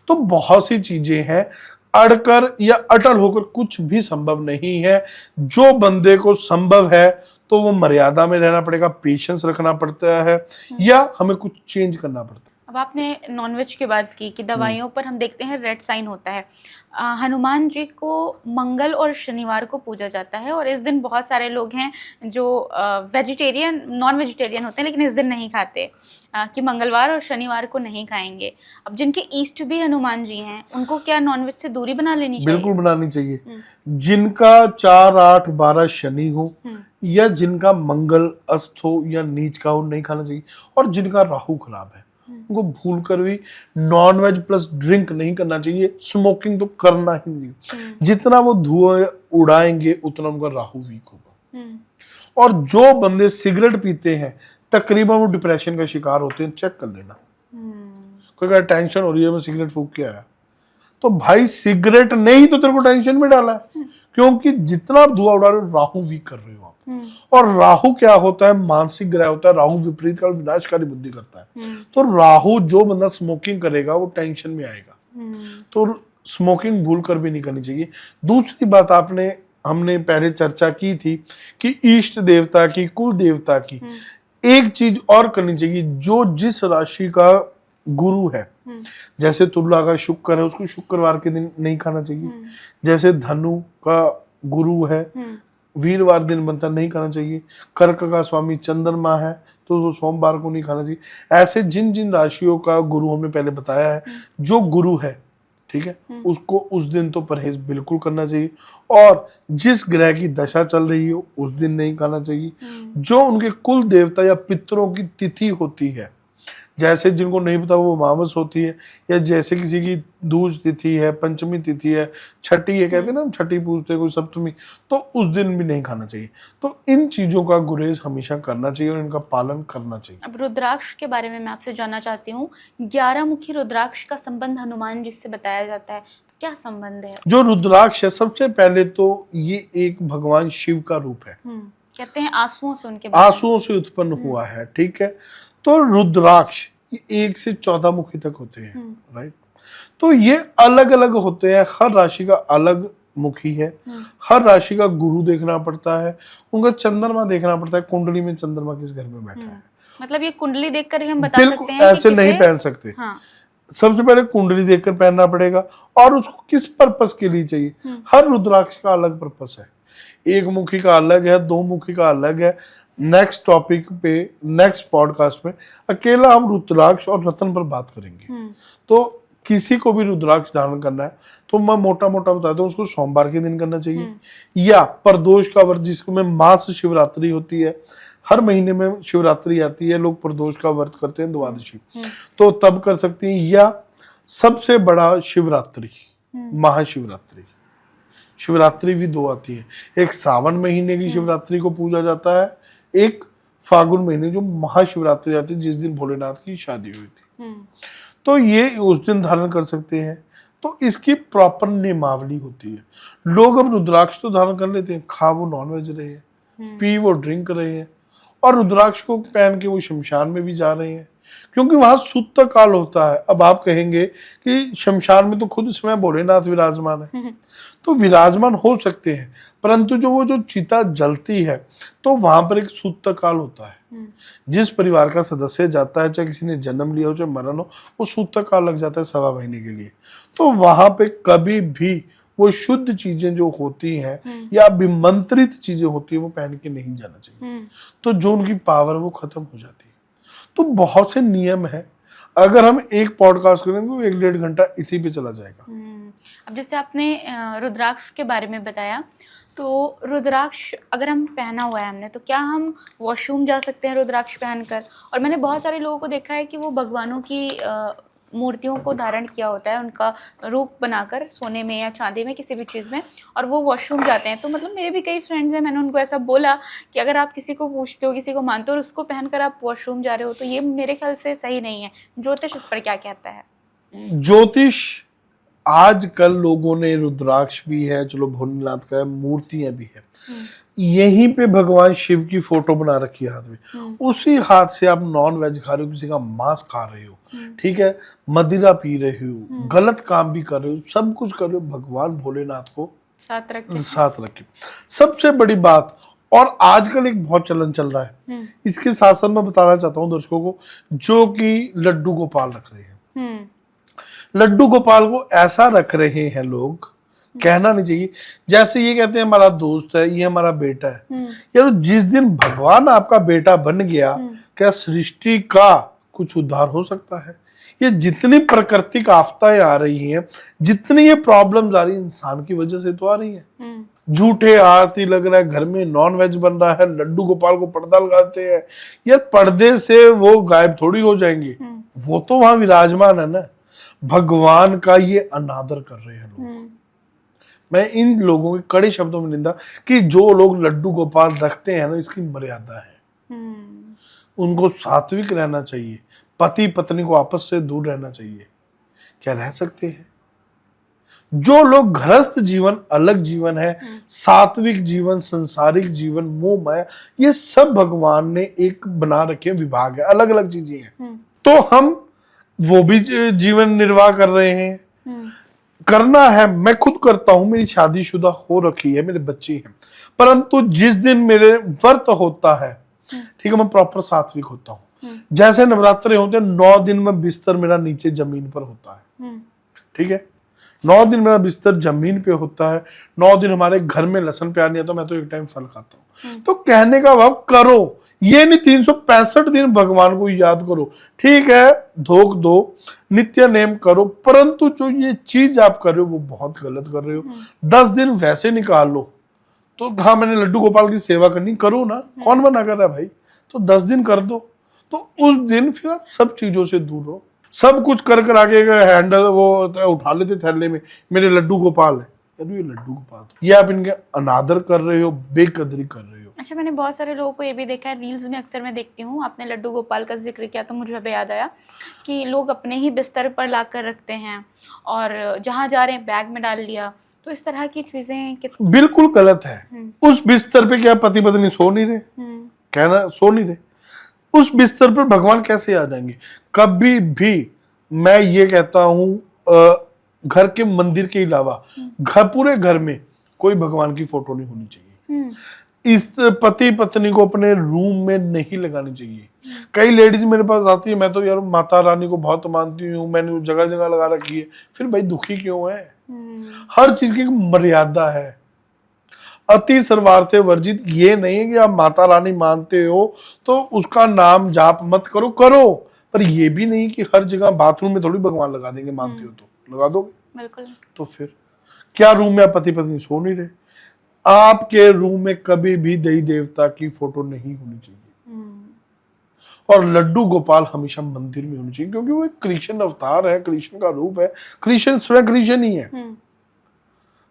तो बहुत सी चीजें हैं, अड़कर या अटल होकर कुछ भी संभव नहीं है। जो बंदे को संभव है तो वो मर्यादा में रहना पड़ेगा, पेशेंस रखना पड़ता है, या हमें कुछ चेंज करना पड़ता है। अब आपने नॉनवेज की बात की कि दवाइयों पर हम देखते हैं रेड साइन होता है। हनुमान जी को मंगल और शनिवार को पूजा जाता है और इस दिन बहुत सारे लोग हैं जो वेजिटेरियन नॉन वेजिटेरियन होते हैं लेकिन इस दिन नहीं खाते, कि मंगलवार और शनिवार को नहीं खाएंगे। अब जिनके ईष्ट भी हनुमान जी हैं उनको क्या नॉनवेज से दूरी बना लेनी चाहिए? बिल्कुल बनानी चाहिए। जिनका 4, 8, 12 शनि हो या जिनका मंगल अस्त हो या नीच का हो, नहीं खाना चाहिए। और जिनका राहु खराब है उनको भूल कर भी नॉनवेज प्लस ड्रिंक नहीं करना चाहिए। स्मोकिंग तो करना ही नहीं चाहिए। जितना वो धुआं उड़ाएंगे उतना उनका राहु वीक होगा। और जो बंदे सिगरेट पीते हैं तकरीबन वो डिप्रेशन का शिकार होते हैं, चेक कर लेना। कोई कहा टेंशन हो रही है मैं सिगरेट फूंक के आया, तो भाई सिगरेट ने ही तो तेरे को टेंशन में डाला है, क्योंकि जितना आप धुआं उड़ा रहे हो राहु वीक कर रहे हो आप। और राहु क्या होता है? मानसिक ग्रह होता है। राहु विपरीत काल विनाशकारी बुद्धि करता है। तो राहु, जो बंदा स्मोकिंग करेगा वो टेंशन में आएगा। तो स्मोकिंग भूल कर भी नहीं करनी चाहिए। दूसरी बात हमने पहले चर्चा की थी कि इष्ट देवता की, कुल देवता की एक चीज और करनी चाहिए। जो जिस राशि का गुरु है, जैसे तुला का शुक्र है उसको शुक्रवार के दिन नहीं खाना चाहिए। जैसे धनु का गुरु है वीरवार दिन बनता नहीं खाना चाहिए। कर्क का स्वामी चंद्रमा है तो वो सोमवार को नहीं खाना चाहिए। ऐसे जिन जिन राशियों का गुरु हमने पहले बताया है, जो गुरु है ठीक है उसको उस दिन तो परहेज बिल्कुल करना चाहिए। और जिस ग्रह की दशा चल रही हो उस दिन नहीं खाना चाहिए। जो उनके कुल देवता या पितरों की तिथि होती है, जैसे जिनको नहीं पता वो अमावस होती है, या जैसे किसी की दूज तिथि है, पंचमी तिथि है, छठी है, कहते हैं ना हम छठी पूजते हैं, कोई सप्तमी, तो उस दिन भी नहीं खाना चाहिए। तो इन चीजों का गुरेज हमेशा करना चाहिए और इनका पालन करना चाहिए। अब रुद्राक्ष के बारे में मैं आपसे जानना चाहती हूँ। 11 मुखी रुद्राक्ष का संबंध हनुमान जी से बताया जाता है, तो क्या संबंध है? जो रुद्राक्ष है सबसे पहले तो ये एक भगवान शिव का रूप है। कहते हैं आंसुओं से उनके आंसुओं से उत्पन्न हुआ है, ठीक है। तो रुद्राक्ष 1 से 14 मुखी तक होते हैं, राइट। तो ये अलग अलग होते हैं, हर राशि का अलग मुखी है। हर राशि का गुरु देखना पड़ता है, उनका चंद्रमा देखना पड़ता है, कुंडली में चंद्रमा किस घर में बैठा है। मतलब ये कुंडली देखकर ही हम बता सकते हैं ऐसे नहीं पहन सकते। सबसे पहले कुंडली देखकर पहनना पड़ेगा और उसको किस पर्पस के लिए चाहिए। हर रुद्राक्ष का अलग पर्पस है। एक मुखी का अलग है, 2 मुखी का अलग है। नेक्स्ट टॉपिक पे, नेक्स्ट पॉडकास्ट में अकेला हम रुद्राक्ष और रत्न पर बात करेंगे। तो किसी को भी रुद्राक्ष धारण करना है तो मैं मोटा मोटा बताता हूँ, उसको सोमवार के दिन करना चाहिए, या प्रदोष का व्रत जिसमें मास शिवरात्रि होती है। हर महीने में शिवरात्रि आती है, लोग प्रदोष का व्रत करते हैं, द्वादशी, तो तब कर सकते हैं। या सबसे बड़ा शिवरात्रि, महाशिवरात्रि, शिवरात्रि भी 2 आती है। एक सावन महीने की शिवरात्रि को पूजा जाता है, एक फागुन महीने जो महाशिवरात्रि आती है जिस दिन भोलेनाथ की शादी हुई थी, तो ये उस दिन धारण कर सकते हैं। तो इसकी प्रॉपर नियमावली होती है। लोग अब रुद्राक्ष तो धारण कर लेते हैं, खा वो नॉनवेज रहे हैं, पी वो ड्रिंक रहे हैं, और रुद्राक्ष को पहन के वो शमशान में भी जा रहे हैं, क्योंकि वहां सुत्त काल होता है। अब आप कहेंगे कि शमशान में तो खुद इसमें भोलेनाथ विराजमान है, तो विराजमान हो सकते हैं, परंतु जो चिता जलती है तो वहां पर एक सुत्त काल होता है। जिस परिवार का सदस्य जाता है, चाहे किसी ने जन्म लिया हो चाहे मरण हो, वो सुत्त काल लग जाता है 1.25 महीने के लिए। तो वहां पे कभी भी वो शुद्ध चीजें जो होती हैं या विमंत्रित चीजें होती है वो पहन के नहीं जाना चाहिए। तो जो उनकी पावर वो खत्म हो जाती है। तो बहुत से नियम है, अगर हम एक पॉडकास्ट करेंगे तो 1-1.5 घंटा इसी पे चला जाएगा। अब जैसे आपने रुद्राक्ष के बारे में बताया, तो रुद्राक्ष अगर हम पहना हुआ है हमने, तो क्या हम वॉशरूम जा सकते हैं रुद्राक्ष पहनकर? और मैंने बहुत सारे लोगों को देखा है कि वो भगवानों की मूर्तियों को धारण किया होता है, उनका रूप बनाकर सोने में या चांदी में किसी भी चीज़ में, और वो वॉशरूम जाते हैं। तो मतलब मेरे भी कई फ्रेंड्स हैं, मैंने उनको ऐसा बोला कि अगर आप किसी को पूछते हो, किसी को मानते हो और उसको पहनकर आप वॉशरूम जा रहे हो, तो ये मेरे ख्याल से सही नहीं है। ज्योतिष इस पर क्या कहता है? ज्योतिष आजकल लोगों ने रुद्राक्ष भी है, चलो भोलेनाथ का है, मूर्तियां भी है, यहीं पे भगवान शिव की फोटो बना रखी है हाथ में, उसी हाथ से आप नॉन वेज खा रहे हो, किसी का मांस खा रहे हो, ठीक है, मदिरा पी रहे हो, गलत काम भी कर रहे हो, सब कुछ कर रहे हो, भगवान भोलेनाथ को साथ रखे। सबसे बड़ी बात, और आजकल एक बहुत चलन चल रहा है, इसके साथ साथ मैं बताना चाहता हूँ दर्शकों को, जो कि लड्डू गोपाल रख रहे हैं। लड्डू गोपाल को ऐसा रख रहे हैं लोग, कहना नहीं चाहिए, जैसे ये कहते हैं हमारा दोस्त है, ये हमारा बेटा है। यार जिस दिन भगवान आपका बेटा बन गया, क्या सृष्टि का कुछ उद्धार हो सकता है? ये जितनी प्राकृतिक आफताएं आ रही हैं, जितनी ये प्रॉब्लम्स आ रही है, इंसान की वजह से तो आ रही है। झूठे आरती लग रहा है, घर में नॉन वेज बन रहा है, लड्डू गोपाल को पर्दा लगाते हैं, यार पर्दे से वो गायब थोड़ी हो जाएंगे, वो तो वहां विराजमान है ना। भगवान का ये अनादर कर रहे हैं लोग। मैं इन लोगों की कड़े शब्दों में निंदा कि जो लोग लड्डू गोपाल रखते हैं ना, इसकी मर्यादा है। उनको सात्विक रहना चाहिए, पति पत्नी को आपस से दूर रहना चाहिए। क्या रह सकते हैं? जो लोग गृहस्थ जीवन अलग जीवन है, सात्विक जीवन, संसारिक जीवन, मोह माया, ये सब भगवान ने एक बना रखे विभाग है, अलग अलग चीजें हैं। तो हम वो भी जीवन निर्वाह कर रहे हैं, करना है। मैं खुद करता हूं, मेरी शादीशुदा हो रखी है, मेरे बच्चे हैं, परंतु जिस दिन मेरे व्रत होता है, ठीक है, मैं प्रॉपर सात्विक होता हूँ। जैसे नवरात्रे होते हैं, 9 दिन में बिस्तर मेरा नीचे जमीन पर होता है, ठीक है, 9 दिन मेरा बिस्तर जमीन पे होता है। 9 दिन हमारे घर में लहसुन प्याज नहीं आता, मैं तो एक टाइम फल खाता हूँ। तो कहने का भाव करो, ये नहीं 365 दिन भगवान को याद करो, ठीक है, धोख दो, नित्य नेम करो, परंतु जो ये चीज आप कर रहे हो वो बहुत गलत कर रहे हो। 10 दिन वैसे निकाल लो, तो हाँ मैंने लड्डू गोपाल की सेवा करनी, करो ना, कौन मना कर रहा है भाई? तो 10 दिन कर दो, तो उस दिन फिर आप सब चीजों से दूर हो। सब कुछ कर आगे हैंडल वो उठा लेते थैले में, मेरे लड्डू गोपाल है, ये लड्डू गोपाल, ये आप इनके अनादर कर रहे हो, बेकदरी कर रहे हो। अच्छा, मैंने बहुत सारे लोगों को ये भी देखा है, रील्स में अक्सर मैं देखती हूँ, आपने लड्डू गोपाल का जिक्र किया तो मुझे अब याद आया कि लोग अपने ही बिस्तर पर ला कर रखते हैं और जहाँ जा रहे हैं बैग में डाल लिया, तो इस तरह की चीजें बिल्कुल गलत है। उस बिस्तर पे क्या पति पत्नी सो नहीं रहे? कहना सो नहीं रहे, उस बिस्तर पर भगवान कैसे आ जाएंगे? कभी भी मैं ये कहता हूँ, घर के मंदिर के अलावा पूरे घर में कोई भगवान की फोटो नहीं होनी चाहिए। इस पति पत्नी को अपने रूम में नहीं लगानी चाहिए। कई लेडीज मेरे पास आती है, मैं तो यार माता रानी को बहुत मानती हूँ, मैंने जगह जगह लगा रखी है, फिर भाई दुखी क्यों है? हर चीज की मर्यादा है। अति सर्वार्थे वर्जित, ये नहीं है कि आप माता रानी मानते हो तो उसका नाम जाप मत करो, करो, पर ये भी नहीं कि हर जगह बाथरूम में थोड़ी भगवान लगा देंगे, मानते हो तो लगा दोगे। बिल्कुल। तो फिर क्या रूम में पति पत्नी सो नहीं रहे? आपके रूम में कभी भी देवी देवता की फोटो नहीं होनी चाहिए, और लड्डू गोपाल हमेशा मंदिर में होनी चाहिए, क्योंकि वो एक कृष्ण अवतार है, कृष्ण का रूप है, कृष्ण स्वयं कृष्ण ही है।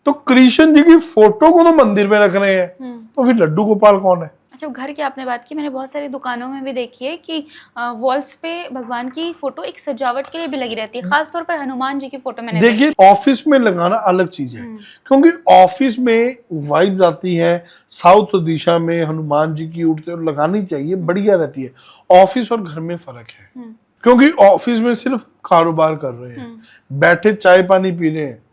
तो कृष्ण जी की फोटो को तो मंदिर में रख रहे हैं, तो फिर लड्डू गोपाल कौन है? अच्छा, घर की आपने बात की, मैंने बहुत सारी दुकानों में भी देखी है कि वॉल्स पे भगवान की फोटो एक सजावट के लिए भी लगी रहती है, खास तौर पर हनुमान जी की फोटो मैंने देखिए। ऑफिस में लगाना अलग चीज है, क्योंकि ऑफिस में वाइब्स आती है, साउथ दिशा में हनुमान जी की उड़ते और लगानी चाहिए, बढ़िया रहती है। ऑफिस और घर में फर्क है, क्योंकि ऑफिस में सिर्फ कारोबार कर रहे हैं, बैठे चाय पानी पी रहे हैं।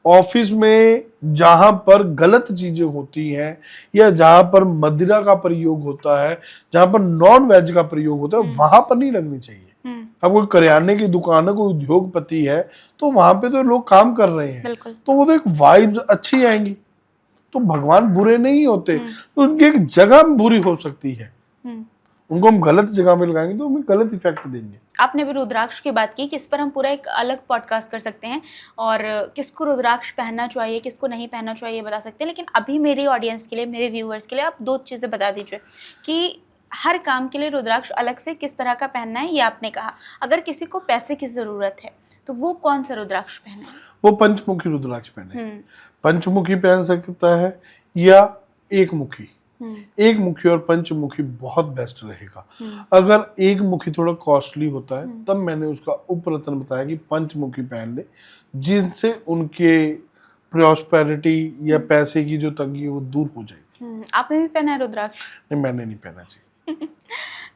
ऑफिस में जहां पर गलत चीजें होती हैं, या जहां पर मदिरा का प्रयोग होता है, जहां पर नॉन वेज का प्रयोग होता है, वहां पर नहीं लगनी चाहिए। अब कोई करियाने की दुकान है, कोई उद्योगपति है, तो वहां पे तो लोग काम कर रहे हैं, तो वो तो एक वाइब्स अच्छी आएंगी। तो भगवान बुरे नहीं होते, तो उनकी एक जगह बुरी हो सकती है, उनको हम गलत जगह में लगाएंगे तो हमें गलत इफेक्ट देंगे। आपने भी रुद्राक्ष की बात की कि इस पर हम पूरा एक अलग पॉडकास्ट कर सकते हैं, और किसको रुद्राक्ष पहनना चाहिए, किसको नहीं पहनना चाहिए बता सकते हैं। लेकिन अभी मेरी ऑडियंस के लिए, मेरे व्यूअर्स के लिए आप 2 चीज़ें बता दीजिए कि हर काम के लिए रुद्राक्ष अलग से किस तरह का पहनना है। ये आपने कहा, अगर किसी को पैसे की ज़रूरत है तो वो कौन सा रुद्राक्ष पहने? वो पंचमुखी रुद्राक्ष पहने। पंचमुखी पहन सकता है या एक मुखी। एक मुखी और पंचमुखी बहुत बेस्ट रहेगा। अगर एक मुखी थोड़ा कॉस्टली होता है, तब मैंने उसका उपरतन बताया कि पंचमुखी पहन ले, जिनसे उनके प्रॉस्पेरिटी या पैसे की जो तंगी है वो दूर हो जाएगी। आपने भी पहना है रुद्राक्ष? नहीं, मैंने नहीं पहना जी।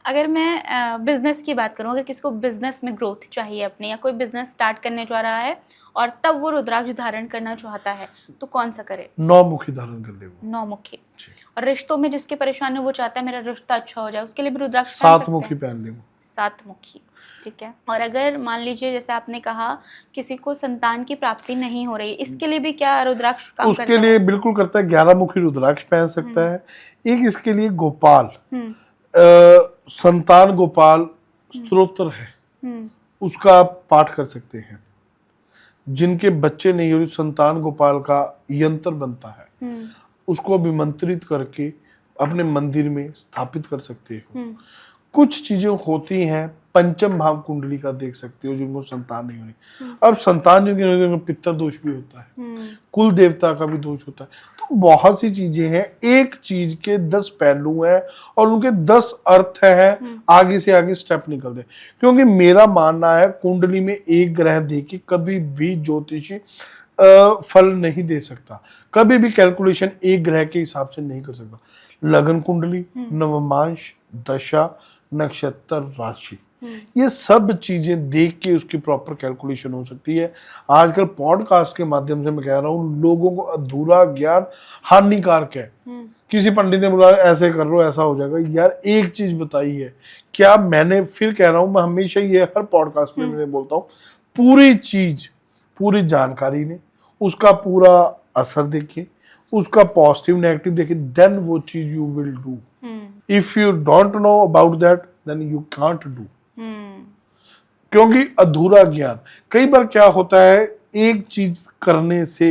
अगर मैं बिजनेस की बात करूं, अगर किसी को बिजनेस में ग्रोथ चाहिए अपने, या कोई बिजनेस स्टार्ट करने जा रहा है और तब वो रुद्राक्ष धारण करना चाहता है, तो कौन सा करे? 9 मुखी धारण कर ले वो। 9 मुखी। जी। और रिश्तों में जिसकी परेशानी, वो चाहता है मेरा रिश्ता अच्छा हो जाए, उसके लिए भी रुद्राक्ष पहन 7 सकते मुखी हैं? पहन ले वो। 7 मुखी, ठीक है। और अगर मान लीजिए जैसे आपने कहा किसी को संतान की प्राप्ति नहीं हो रही, इसके लिए भी क्या रुद्राक्ष काम करता है? उसके लिए बिल्कुल करता है, 11 मुखी रुद्राक्ष पहन सकता है। एक इसके लिए गोपाल, संतान गोपाल स्तोत्र है, उसका आप पाठ कर सकते हैं। जिनके बच्चे नहीं हो रहे, संतान गोपाल का यंत्र बनता है, उसको अभिमंत्रित करके अपने मंदिर में स्थापित कर सकते हो। कुछ चीजें होती हैं, पंचम भाव कुंडली का देख सकते हो, जिनको संतान नहीं हो रही। अब संतान जिनके नहीं हो रही, पितर दोष भी होता है, कुल देवता का भी दोष होता है। तो बहुत सी चीजें हैं, एक चीज के 10 पहलू हैं और उनके 10 अर्थ हैं। आगे से आगे स्टेप निकलते हैं, क्योंकि मेरा मानना है कुंडली में एक ग्रह देके कभी भी ज्योतिषी फल नहीं दे सकता, कभी भी कैलकुलेशन एक ग्रह के हिसाब से नहीं कर सकता। लगन कुंडली, नवमांश, दशा, नक्षत्र, राशि, ये सब चीजें देख के उसकी प्रॉपर कैलकुलेशन हो सकती है। आजकल पॉडकास्ट के माध्यम से मैं कह रहा हूँ, लोगों को अधूरा ज्ञान हानिकारक है। किसी पंडित ने बोला ऐसे कर लो ऐसा हो जाएगा, यार एक चीज बताई है क्या? मैंने फिर कह रहा हूँ, मैं हमेशा ये हर पॉडकास्ट में मैंने बोलता हूँ, पूरी चीज, पूरी जानकारी ने उसका पूरा असर देखिए, उसका पॉजिटिव नेगेटिव देखिए, देन वो चीज you will do. If you don't know about that, then you can't do. क्योंकि अधूरा ज्ञान, कई बार क्या होता है, एक चीज करने से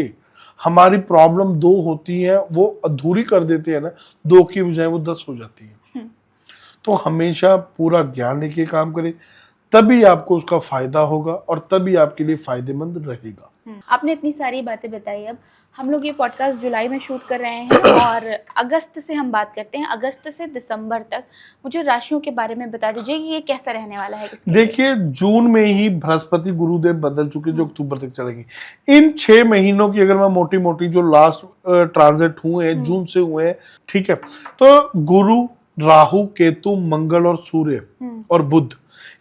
हमारी प्रॉब्लम 2 होती है, वो अधूरी कर देते हैं ना, 2 की बजाय वो 10 हो जाती है। तो हमेशा पूरा ज्ञान लेके काम करें, तभी आपको उसका फायदा होगा और तभी आपके लिए फायदेमंद रहेगा। आपने इतनी सारी बातें बताई। अब हम लोग ये पॉडकास्ट जुलाई में शूट कर रहे हैं और अगस्त से हम बात करते हैं, अगस्त से दिसंबर तक मुझे राशियों के बारे में बता दीजिए कि ये कैसा रहने वाला है। देखिए, जून में ही बृहस्पति गुरुदेव बदल चुके, जो अक्टूबर तक चलेंगे। इन 6 महीनों की अगर मैं मोटी मोटी जो लास्ट ट्रांजिट हुए हैं, जून से हुए हैं, ठीक है, तो गुरु, राहु, केतु, मंगल और सूर्य और बुध,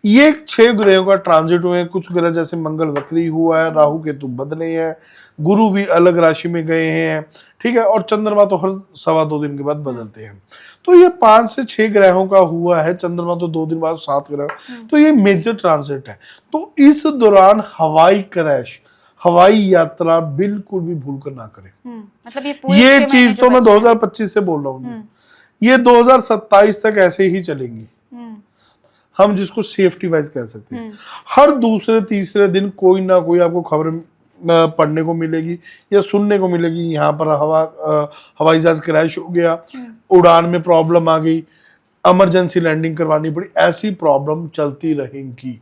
ये 6 ग्रहों का ट्रांजिट हुए हैं। कुछ ग्रह जैसे मंगल वक्री हुआ है, राहु केतु बदले हैं, गुरु भी अलग राशि में गए हैं, ठीक है, और चंद्रमा तो हर 2.25 दिन के बाद बदलते हैं। तो ये 5 से 6 ग्रहों का हुआ है, चंद्रमा तो 2 दिन बाद 7 ग्रह, तो ये मेजर ट्रांजिट है। तो इस दौरान हवाई क्रैश, हवाई यात्रा बिल्कुल भी भूल कर ना करें। मतलब ये चीज तो मैं 2025 से बोल रहा हूँ, ये 2027 तक ऐसे ही चलेंगी। हम जिसको सेफ्टी वाइज कह सकते हैं, हर दूसरे तीसरे दिन कोई ना कोई आपको खबर पढ़ने को मिलेगी या सुनने को मिलेगी, यहाँ पर हवाई जहाज क्रैश हो गया, उड़ान में प्रॉब्लम आ गई, इमरजेंसी लैंडिंग करवानी पड़ी, ऐसी प्रॉब्लम चलती रहेंगी।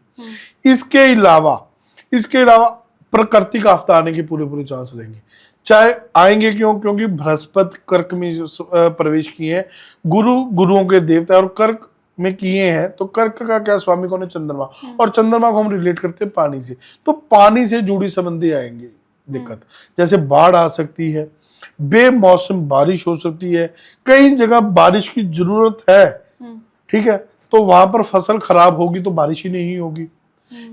इसके अलावा प्राकृतिक आफत आने के पूरे चांस रहेंगे। चाहे आएंगे क्यों? क्योंकि बृहस्पति कर्क में प्रवेश किए हैं, गुरुओं के देवता, और कर्क में किए हैं, तो कर्क का क्या स्वामी कौन है? चंद्रमा, और चंद्रमा को हम रिलेट करते हैं पानी से। तो पानी से जुड़ी संबंधी आएंगे दिक्कत, जैसे बाढ़ आ सकती है, बेमौसम बारिश हो सकती है, कई जगह बारिश की जरूरत है, ठीक है, तो वहां पर फसल खराब होगी तो बारिश ही नहीं होगी,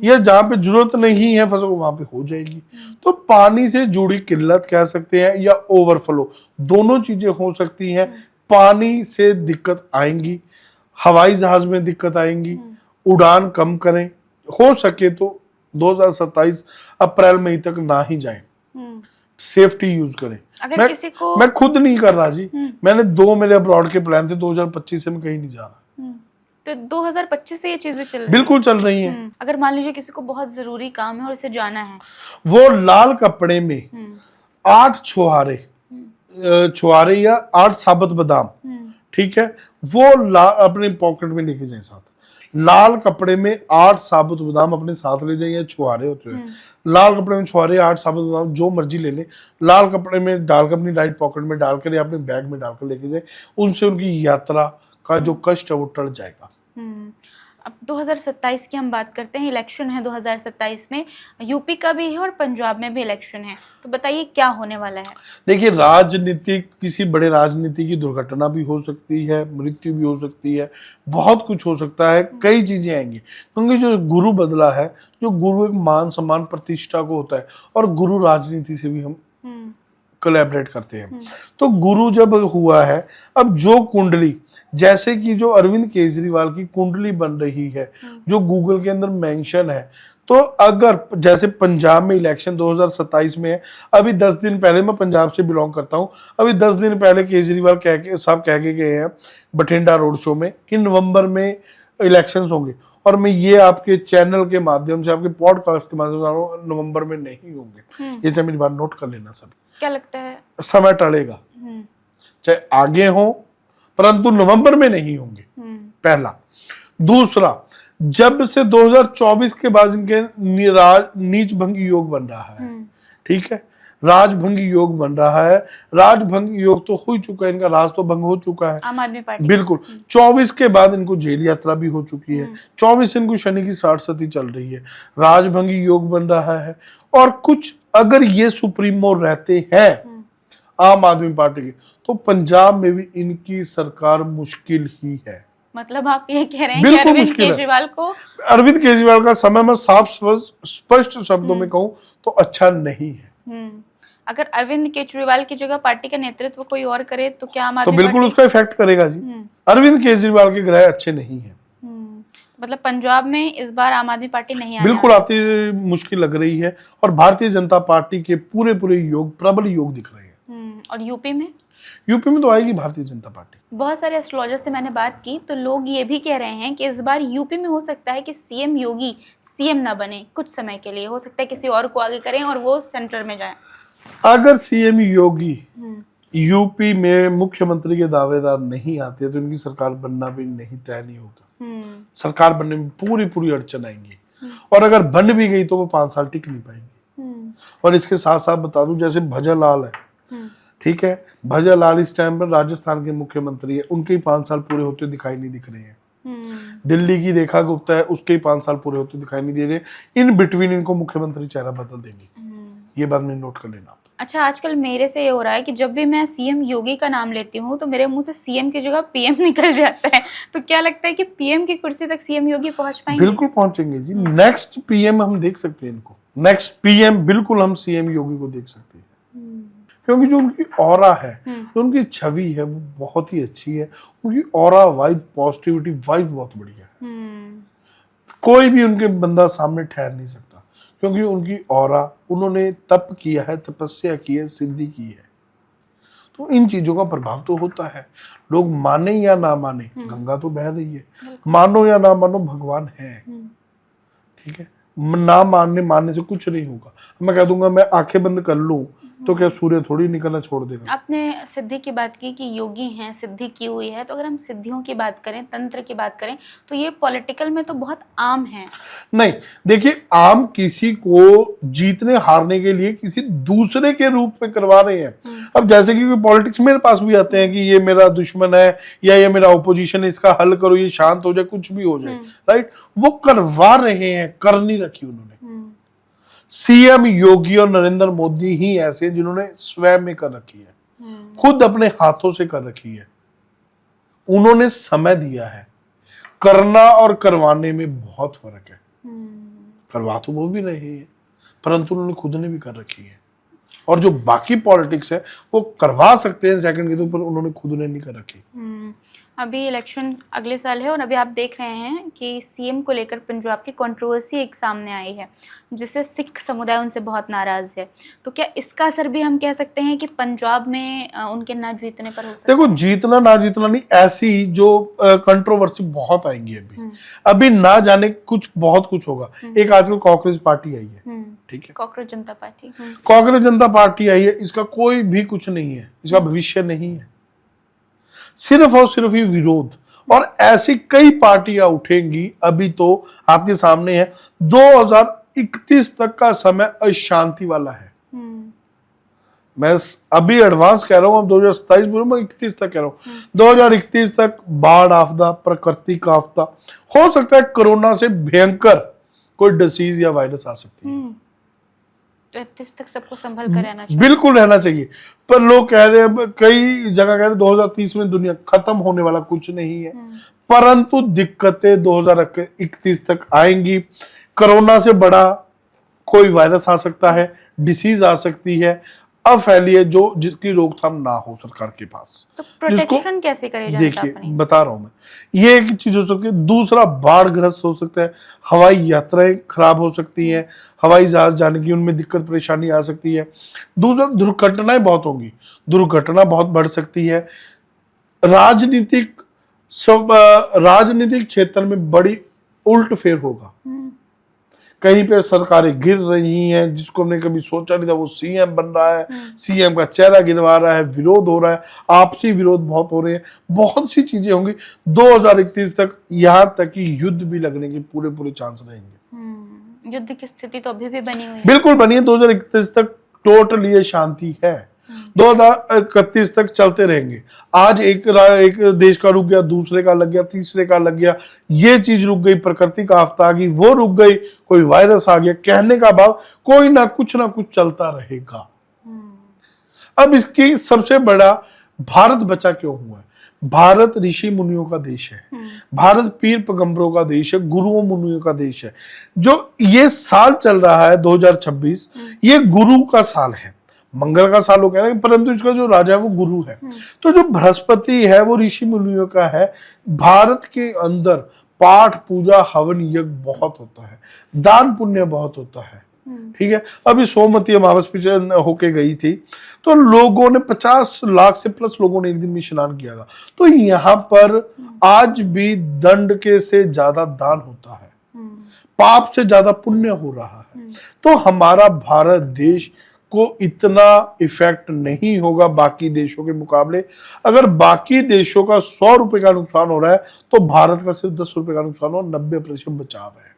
या जहां पे जरूरत नहीं है फसल वहां पे हो जाएगी। तो पानी से जुड़ी किल्लत कह सकते हैं, या ओवरफ्लो, दोनों चीजें हो सकती हैं। पानी से दिक्कत आएंगी, हवाई जहाज में दिक्कत आएंगी, उड़ान कम करें, हो सके तो 2027 अप्रैल मई तक ना ही जाएं, सेफ्टी यूज करें। अगर किसी को मैं खुद नहीं कर रहा जी, मैंने 2 मेरे अब्रॉड के प्लान थे, 2025 से मैं कहीं नहीं जा रहा। तो 2025 से ये चीजें चल रही बिल्कुल चल रही हैं। अगर मान लीजिए किसी को बहुत जरूरी काम है और इसे जाना है, वो लाल कपड़े में 8 छुहारे या 8 साबुत बादाम, ठीक है, वो अपने पॉकेट में लेके जाए साथ। लाल कपड़े में 8 साबुत बादाम अपने साथ ले जाए, या छुहारे होते हैं, लाल कपड़े में छुहारे 8 साबुत बादाम जो मर्जी ले ले, लाल कपड़े में डालकर अपनी राइट पॉकेट में डालकर या अपने बैग में डालकर लेके जाए। उनसे उनकी यात्रा का जो कष्ट है वो टल जाएगा। अब 2027 की हम बात करते हैं, इलेक्शन है 2027 में, यूपी का भी है और पंजाब में भी इलेक्शन है, तो बताइए क्या होने वाला है? देखिए, राजनीतिक किसी बड़े राजनीति की दुर्घटना भी हो सकती है, मृत्यु भी हो सकती है, बहुत कुछ हो सकता है, कई चीजें आएंगी, क्योंकि जो गुरु बदला है, जो गुरु एक मान सम्मान प्रतिष्ठा को होता है, और गुरु राजनीति से भी हम कोलैबोरेट करते हैं। तो गुरु जब हुआ है, अब जो कुंडली, जैसे कि जो अरविंद केजरीवाल की कुंडली बन रही है, जो गूगल के अंदर मेंशन है, तो अगर जैसे पंजाब में इलेक्शन 2027 में है, अभी 10 दिन पहले, मैं पंजाब से बिलोंग करता हूं, अभी 10 दिन पहले केजरीवाल साहब कह के गए हैं बठिंडा रोड शो में कि नवंबर में इलेक्शंस होंगे, और मैं ये आपके चैनल के माध्यम से, आपके पॉडकास्ट के माध्यम से, नवंबर में नहीं होंगे। ये चाहे मेरी बात नोट कर लेना सब। क्या लगता है? समय टलेगा, चाहे आगे हो, परंतु नवंबर में नहीं होंगे, पहला। दूसरा, जब से 2024 के बाद इनके नीच भंगी योग बन रहा है, ठीक है, राजभंगी योग बन रहा है। राजभंगी योग तो हो चुका है, इनका राज तो भंग हो चुका है, आम आदमी पार्टी, बिल्कुल। 24 के बाद इनको जेल यात्रा भी हो चुकी है, 24 इनको शनि की 60 सती चल रही है, राजभंगी योग बन रहा है। और कुछ अगर ये सुप्रीमो रहते हैं आम आदमी पार्टी के, तो पंजाब में भी इनकी सरकार मुश्किल ही है। मतलब आप ये कह रहे हैं कि अरविंद केजरीवाल का समय मैं साफ स्पष्ट शब्दों में कहूं तो अच्छा नहीं है। अगर अरविंद केजरीवाल की जगह पार्टी का नेतृत्व कोई और करे तो क्या आम तो बिल्कुल उसका इफेक्ट करेगा जी। अरविंद केजरीवाल के ग्रह अच्छे नहीं है। मतलब पंजाब में इस बार आम आदमी पार्टी नहीं आने बिल्कुल आती मुश्किल लग रही है, और भारतीय जनता पार्टी के पूरे योग, प्रबल योग दिख रहे हैं। और यूपी में? यूपी में तो आएगी भारतीय जनता पार्टी। बहुत सारे एस्ट्रोलॉजर से मैंने बात की, तो लोग ये भी कह रहे हैं कि इस बार यूपी में हो सकता है कि सीएम योगी सीएम ना बने, कुछ समय के लिए, हो सकता है किसी और को आगे करें और वो सेंटर में जाए। अगर सीएम योगी यूपी में मुख्यमंत्री के दावेदार नहीं आते तो इनकी सरकार बनना भी नहीं, तय नहीं होगा। सरकार बनने में पूरी अड़चन आएंगी, और अगर बन भी गई तो वो 5 साल टिक नहीं पाएंगी। और इसके साथ साथ बता दूं, जैसे भजनलाल है, ठीक है, भजनलाल इस टाइम पर राजस्थान के मुख्यमंत्री है, उनके 5 साल पूरे होते दिखाई नहीं दिख रहे हैं। दिल्ली की रेखा गुप्ता है, उसके 5 साल पूरे होते दिखाई नहीं दे रहे। इन बिटवीन इनको मुख्यमंत्री चेहरा बदल देंगे, ये बात में नोट कर लेना। अच्छा, आजकल मेरे से ये हो रहा है कि जब भी मैं सीएम योगी का नाम लेती हूँ तो मेरे मुंह से सीएम की जगह पीएम निकल जाता है, तो क्या लगता है कि पीएम की कुर्सी तक सीएम योगी पहुंच पाएंगे? बिल्कुल पहुंचेंगे जी। नेक्स्ट पीएम हम देख सकते हैं इनको, नेक्स्ट पीएम बिल्कुल हम सीएम योगी को देख सकते हैं, क्योंकि जो उनकी ऑरा है, जो उनकी छवि है, वो बहुत ही अच्छी है। उनकी ऑरा, वाइब, पॉजिटिविटी वाइब बहुत बढ़िया है। कोई भी उनके बंदा सामने ठहर नहीं सकता, क्योंकि उनकी ऑरा, उन्होंने तप किया है, तपस्या की है, सिद्धि की है। तो इन चीजों का प्रभाव तो होता है। लोग माने या ना माने, गंगा तो बह रही है, मानो या ना मानो भगवान है, ठीक है। ना मानने से कुछ नहीं होगा। मैं कह दूंगा मैं आंखें बंद कर लूं तो क्या सूर्य थोड़ी निकलना छोड़ देगा। आपने सिद्धि की बात की कि योगी हैं, सिद्धि की हुई है, तो अगर हम सिद्धियों की बात करें, तंत्र की बात करें, तो ये पॉलिटिकल में तो बहुत आम है। नहीं, देखिए, आम किसी को जीतने हारने के लिए किसी दूसरे के रूप में करवा रहे हैं। अब जैसे कि पॉलिटिक्स मेरे पास भी आते हैं कि ये मेरा दुश्मन है या ये मेरा ओपोजिशन है, इसका हल करो, ये शांत हो जाए, कुछ भी हो जाए, राइट। वो करवा रहे हैं, कर नहीं रखी उन्होंने। सीएम योगी और नरेंद्र मोदी ही ऐसे हैं जिन्होंने स्वयं में कर रखी है, खुद अपने हाथों से कर रखी है। उन्होंने समय दिया है। करना और करवाने में बहुत फर्क है। करवा तो वो भी रहे हैं, परंतु उन्होंने खुद ने भी कर रखी है। और जो बाकी पॉलिटिक्स है वो करवा सकते हैं सेकंड के, तो पर उन्होंने खुद ने नहीं कर रखी। अभी इलेक्शन अगले साल है और अभी आप देख रहे हैं कि सीएम को लेकर पंजाब की कंट्रोवर्सी एक सामने आई है, जिससे सिख समुदाय उनसे बहुत नाराज है। तो क्या इसका असर भी हम कह सकते हैं कि पंजाब में उनके ना जीतने पर हो सकता है? देखो, जीतना ना जीतना नहीं, ऐसी जो कंट्रोवर्सी बहुत आएंगी अभी ना जाने बहुत कुछ होगा। एक आजकल कांग्रेस पार्टी आई है, ठीक है, कांग्रेस जनता पार्टी, कांग्रेस जनता पार्टी आई है, इसका कोई भी कुछ नहीं है, इसका भविष्य नहीं है, सिर्फ और सिर्फ ये विरोध। और ऐसी कई पार्टियां उठेंगी। अभी तो आपके सामने है 2031 तक का समय अशांति वाला है। मैं अभी एडवांस कह रहा हूँ, अब 2027 बोलो, मैं 31 तक कह रहा हूँ। 2031 तक बाढ़ आपदा, प्राकृतिक आपदा, हो सकता है कोरोना से भयंकर कोई डिसीज या वायरस आ सकती है। तो 31 तक सबको संभल कर रहना चाहिए। बिल्कुल रहना चाहिए। पर लोग कह रहे हैं, कई जगह कह रहे हैं 2030 में दुनिया खत्म होने वाला कुछ नहीं है, परंतु दिक्कतें 2031 तक आएंगी। कोरोना से बड़ा कोई वायरस आ सकता है, डिसीज आ सकती है, अब फैलिए, जो जिसकी रोकथाम ना हो सरकार के पास। तो प्रोटेक्शन कैसे करे जनता देखिए अपनी? बता रहा हूं मैं, ये एक चीज हो सकती है। दूसरा, बाढ़ ग्रस्त हो सकता है, हवाई यात्राएं खराब हो सकती हैं, हवाई जहाज जाने की उनमें दिक्कत परेशानी आ सकती है। दूसरा, दुर्घटनाएं बहुत होंगी, दुर्घटना बहुत बढ़ सकती है। राजनीतिक क्षेत्र में बड़ी उल्ट फेर होगा। कहीं पे सरकारें गिर रही हैं, जिसको हमने कभी सोचा नहीं था वो सीएम बन रहा है, सीएम का चेहरा गिरवा रहा है, विरोध हो रहा है, आपसी विरोध बहुत हो रहे हैं, बहुत सी चीजें होंगी। 2031 तक यहाँ तक कि युद्ध भी लगने के पूरे चांस रहेंगे। युद्ध की स्थिति तो अभी भी बनी हुई है। बिल्कुल बनी है। 2031 तक टोटली ये शांति है, 2031 तक चलते रहेंगे। आज एक देश का रुक गया, दूसरे का लग गया, तीसरे का लग गया, ये चीज रुक गई, प्रकृति का आफत आ गई, वो रुक गई, कोई वायरस आ गया, कहने का भाव कोई ना कुछ चलता रहेगा। अब इसकी सबसे बड़ा, भारत बचा क्यों हुआ है? भारत ऋषि मुनियों का देश है, भारत पीर पैगंबरों का देश है, गुरुओं मुनियों का देश है। जो ये साल चल रहा है 2026, ये गुरु का साल है, मंगल का साल हो गया, परंतु इसका जो राजा है वो गुरु है। तो जो बृहस्पति है वो ऋषि मुनियों का है। भारत के अंदर पाठ पूजा हवन यज्ञ बहुत होता है, दान पुण्य बहुत होता है। ठीक है, अभी सोमवती अमावस पीछे होके गई थी, तो लोगों ने 50 लाख से प्लस लोगों ने एक दिन में स्नान किया था। तो यहाँ पर आज भी दंड के से ज्यादा दान होता है, पाप से ज्यादा पुण्य हो रहा है। तो हमारा भारत देश को इतना इफेक्ट नहीं होगा बाकी देशों के मुकाबले। अगर बाकी देशों का 100 रुपए का नुकसान हो रहा है, तो भारत का सिर्फ 10 रुपए का नुकसान हो, 90% बचाव है।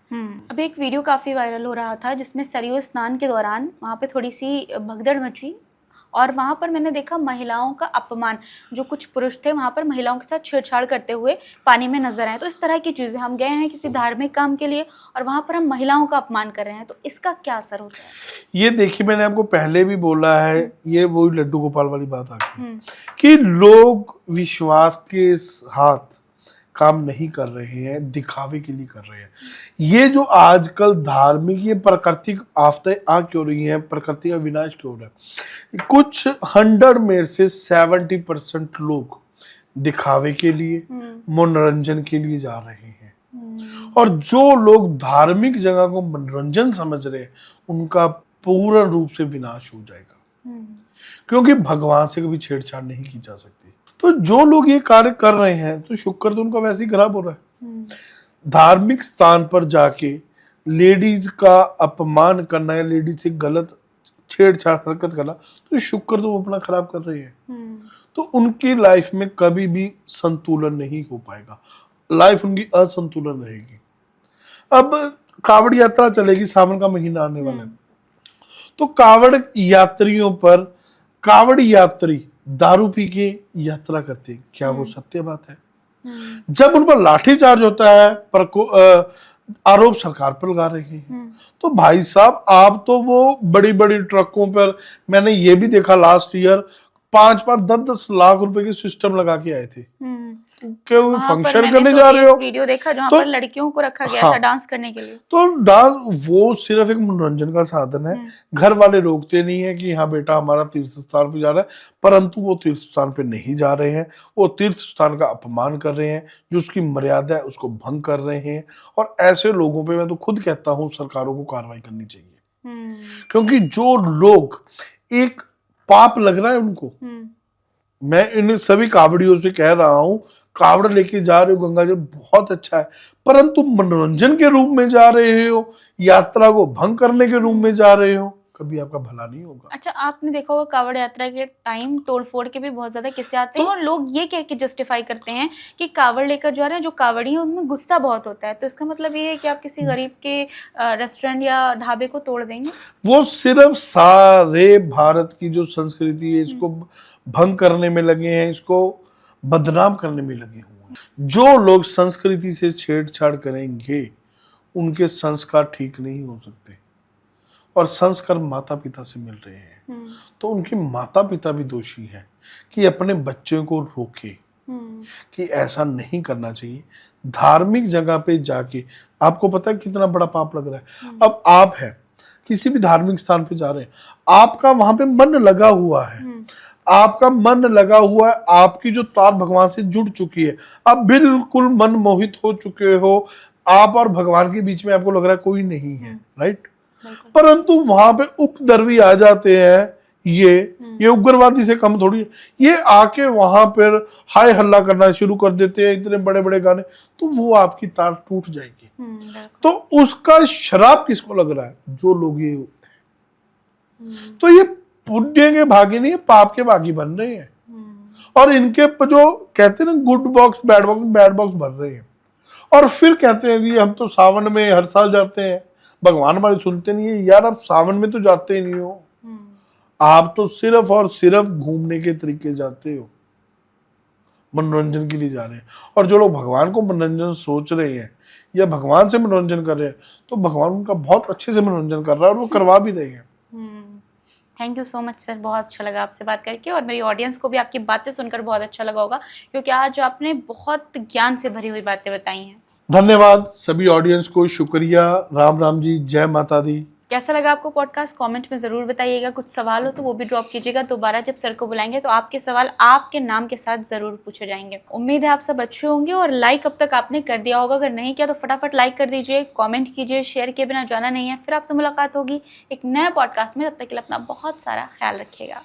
अभी एक वीडियो काफी वायरल हो रहा था, जिसमें सरयू स्नान के दौरान वहां पे थोड़ी सी भगदड़ मची, और वहां पर मैंने देखा महिलाओं का अपमान, जो कुछ पुरुष थे वहां पर महिलाओं के साथ छेड़छाड़ करते हुए पानी में नजर आए। तो इस तरह की चीजें, हम गए हैं किसी धार्मिक काम के लिए और वहां पर हम महिलाओं का अपमान कर रहे हैं, तो इसका क्या असर होता है? ये देखिए, मैंने आपको पहले भी बोला है, ये वही लड्डू गोपाल वाली बात आ गई कि लोग विश्वास के साथ काम नहीं कर रहे हैं, दिखावे के लिए कर रहे हैं। ये जो आजकल धार्मिक, ये प्राकृतिक आफतें आ क्यों रही हैं, प्रकृति का विनाश क्यों हो रहा है? कुछ 100 में से 70% लोग दिखावे के लिए, मनोरंजन के लिए जा रहे हैं, और जो लोग धार्मिक जगह को मनोरंजन समझ रहे हैं, उनका पूर्ण रूप से विनाश हो जाएगा, क्योंकि भगवान से कभी छेड़छाड़ नहीं की जा सकती। तो जो लोग ये कार्य कर रहे हैं, तो शुक्र तो उनका वैसे ही खराब हो रहा है। धार्मिक स्थान पर जाके लेडीज का अपमान करना या लेडीज से गलत छेड़छाड़ हरकत करना, तो शुक्र तो वो अपना खराब कर रही है। तो उनकी लाइफ में कभी भी संतुलन नहीं हो पाएगा, लाइफ उनकी असंतुलन रहेगी। अब कावड़ यात्रा चलेगी, सावन का महीना आने वाला है, तो कावड़ यात्रियों पर, कावड़ यात्री दारू पी के यात्रा करते हैं, क्या वो सत्य बात है? जब उन पर लाठीचार्ज होता है, आरोप सरकार पर लगा रहे हैं, तो भाई साहब आप तो वो बड़ी बड़ी ट्रकों पर, मैंने ये भी देखा लास्ट ईयर 5-5, 10-10 लाख रुपए के सिस्टम लगा के आए थे। क्या वो फंक्शन करने जा रहे हो? वीडियो देखा जहाँ पर लड़कियों को रखा गया था डांस करने के लिए। तो डांस वो सिर्फ एक मनोरंजन का साधन है। घर वाले रोकते नहीं है कि हाँ बेटा हमारा तीर्थ स्थान पे जा रहा है, परंतु वो तीर्थ स्थान पे नहीं जा रहे हैं, वो तीर्थ स्थान का अपमान कर रहे हैं, जो उसकी मर्यादा है उसको भंग कर रहे हैं। और ऐसे लोगों पे मैं तो खुद कहता हूँ सरकारों को कार्रवाई करनी चाहिए, क्योंकि जो लोग, एक पाप लग रहा है उनको। मैं इन सभी कावड़ियों से कह रहा हूं, कावड़ लेके जा रहे हो गंगा जल, बहुत अच्छा है, परंतु मनोरंजन के रूप में जा रहे हो, यात्रा को भंग करने के रूप में जा रहे हो, कभी आपका भला नहीं होगा। अच्छा, आपने देखा होगा कावड़ यात्रा के टाइम तोड़फोड़ के भी बहुत ज्यादा किस्से आते हैं, तो- और लोग ये कह के जस्टिफाई करते हैं कि कावड़ लेकर जा रहे हैं, जो कावड़ी है उनमें गुस्सा बहुत होता है, तो इसका मतलब ये है कि आप किसी गरीब के रेस्टोरेंट या ढाबे को तोड़ देंगे। वो सिर्फ सारे भारत की जो संस्कृति है इसको भंग करने में लगे हैं, इसको बदनाम करने में लगे हुए हैं। जो लोग संस्कृति से छेड़छाड़ करेंगे उनके संस्कार ठीक नहीं हो सकते, और संस्कार माता पिता से मिल रहे हैं, तो उनके माता पिता भी दोषी हैं कि अपने बच्चों को रोके कि ऐसा नहीं करना चाहिए। धार्मिक जगह पे जाके आपको पता है कितना बड़ा पाप लग रहा है। अब आप है किसी भी धार्मिक स्थान पे जा रहे हैं, आपका वहां पे मन लगा हुआ है, आपका मन लगा हुआ है, आपकी जो तार भगवान से जुड़ चुकी है, आप बिल्कुल मन मोहित हो चुके हो, आप और भगवान के बीच में आपको लग रहा है कोई नहीं है, राइट। परंतु वहां पे उपद्रवी आ जाते हैं, ये उग्रवादी से कम थोड़ी है, ये आके वहां पर हाय हल्ला करना शुरू कर देते हैं, इतने बड़े बड़े गाने, तो वो आपकी तार टूट जाएगी। तो उसका श्राप किसको लग रहा है? जो लोग ये तो ये पुण्य के भागी नहीं, पाप के भागी बन रहे हैं, और इनके जो कहते हैं ना गुड बॉक्स बैड बॉक्स भर रहे हैं, और फिर कहते हैं जी हम तो सावन में हर साल जाते हैं। भगवान हमारे सुनते नहीं है यार, आप सावन में तो जाते ही नहीं हो, आप तो सिर्फ और सिर्फ घूमने के तरीके जाते हो, मनोरंजन के लिए जा रहे हैं। और जो लोग भगवान को मनोरंजन सोच रहे हैं या भगवान से मनोरंजन कर रहे हैं, तो भगवान उनका बहुत अच्छे से मनोरंजन कर रहा है, और वो करवा भी रहे हैं। Thank you so much sir, बहुत अच्छा लगा आपसे बात करके, और मेरी ऑडियंस को भी आपकी बातें सुनकर बहुत अच्छा लगा होगा, क्योंकि आज आपने बहुत ज्ञान से भरी हुई बातें बताई हैं। धन्यवाद सभी ऑडियंस को, शुक्रिया, राम राम जी, जय माता दी। कैसा लगा आपको पॉडकास्ट कमेंट में ज़रूर बताइएगा। कुछ सवाल हो तो वो भी ड्रॉप कीजिएगा। दोबारा जब सर को बुलाएंगे तो आपके सवाल आपके नाम के साथ ज़रूर पूछे जाएंगे। उम्मीद है आप सब अच्छे होंगे, और लाइक अब तक आपने कर दिया होगा, अगर नहीं किया तो फटाफट लाइक कर दीजिए, कमेंट कीजिए, शेयर किए बिना जाना नहीं है। फिर आपसे मुलाकात होगी एक नए पॉडकास्ट में, तब तक के लिए अपना बहुत सारा ख्याल रखिएगा।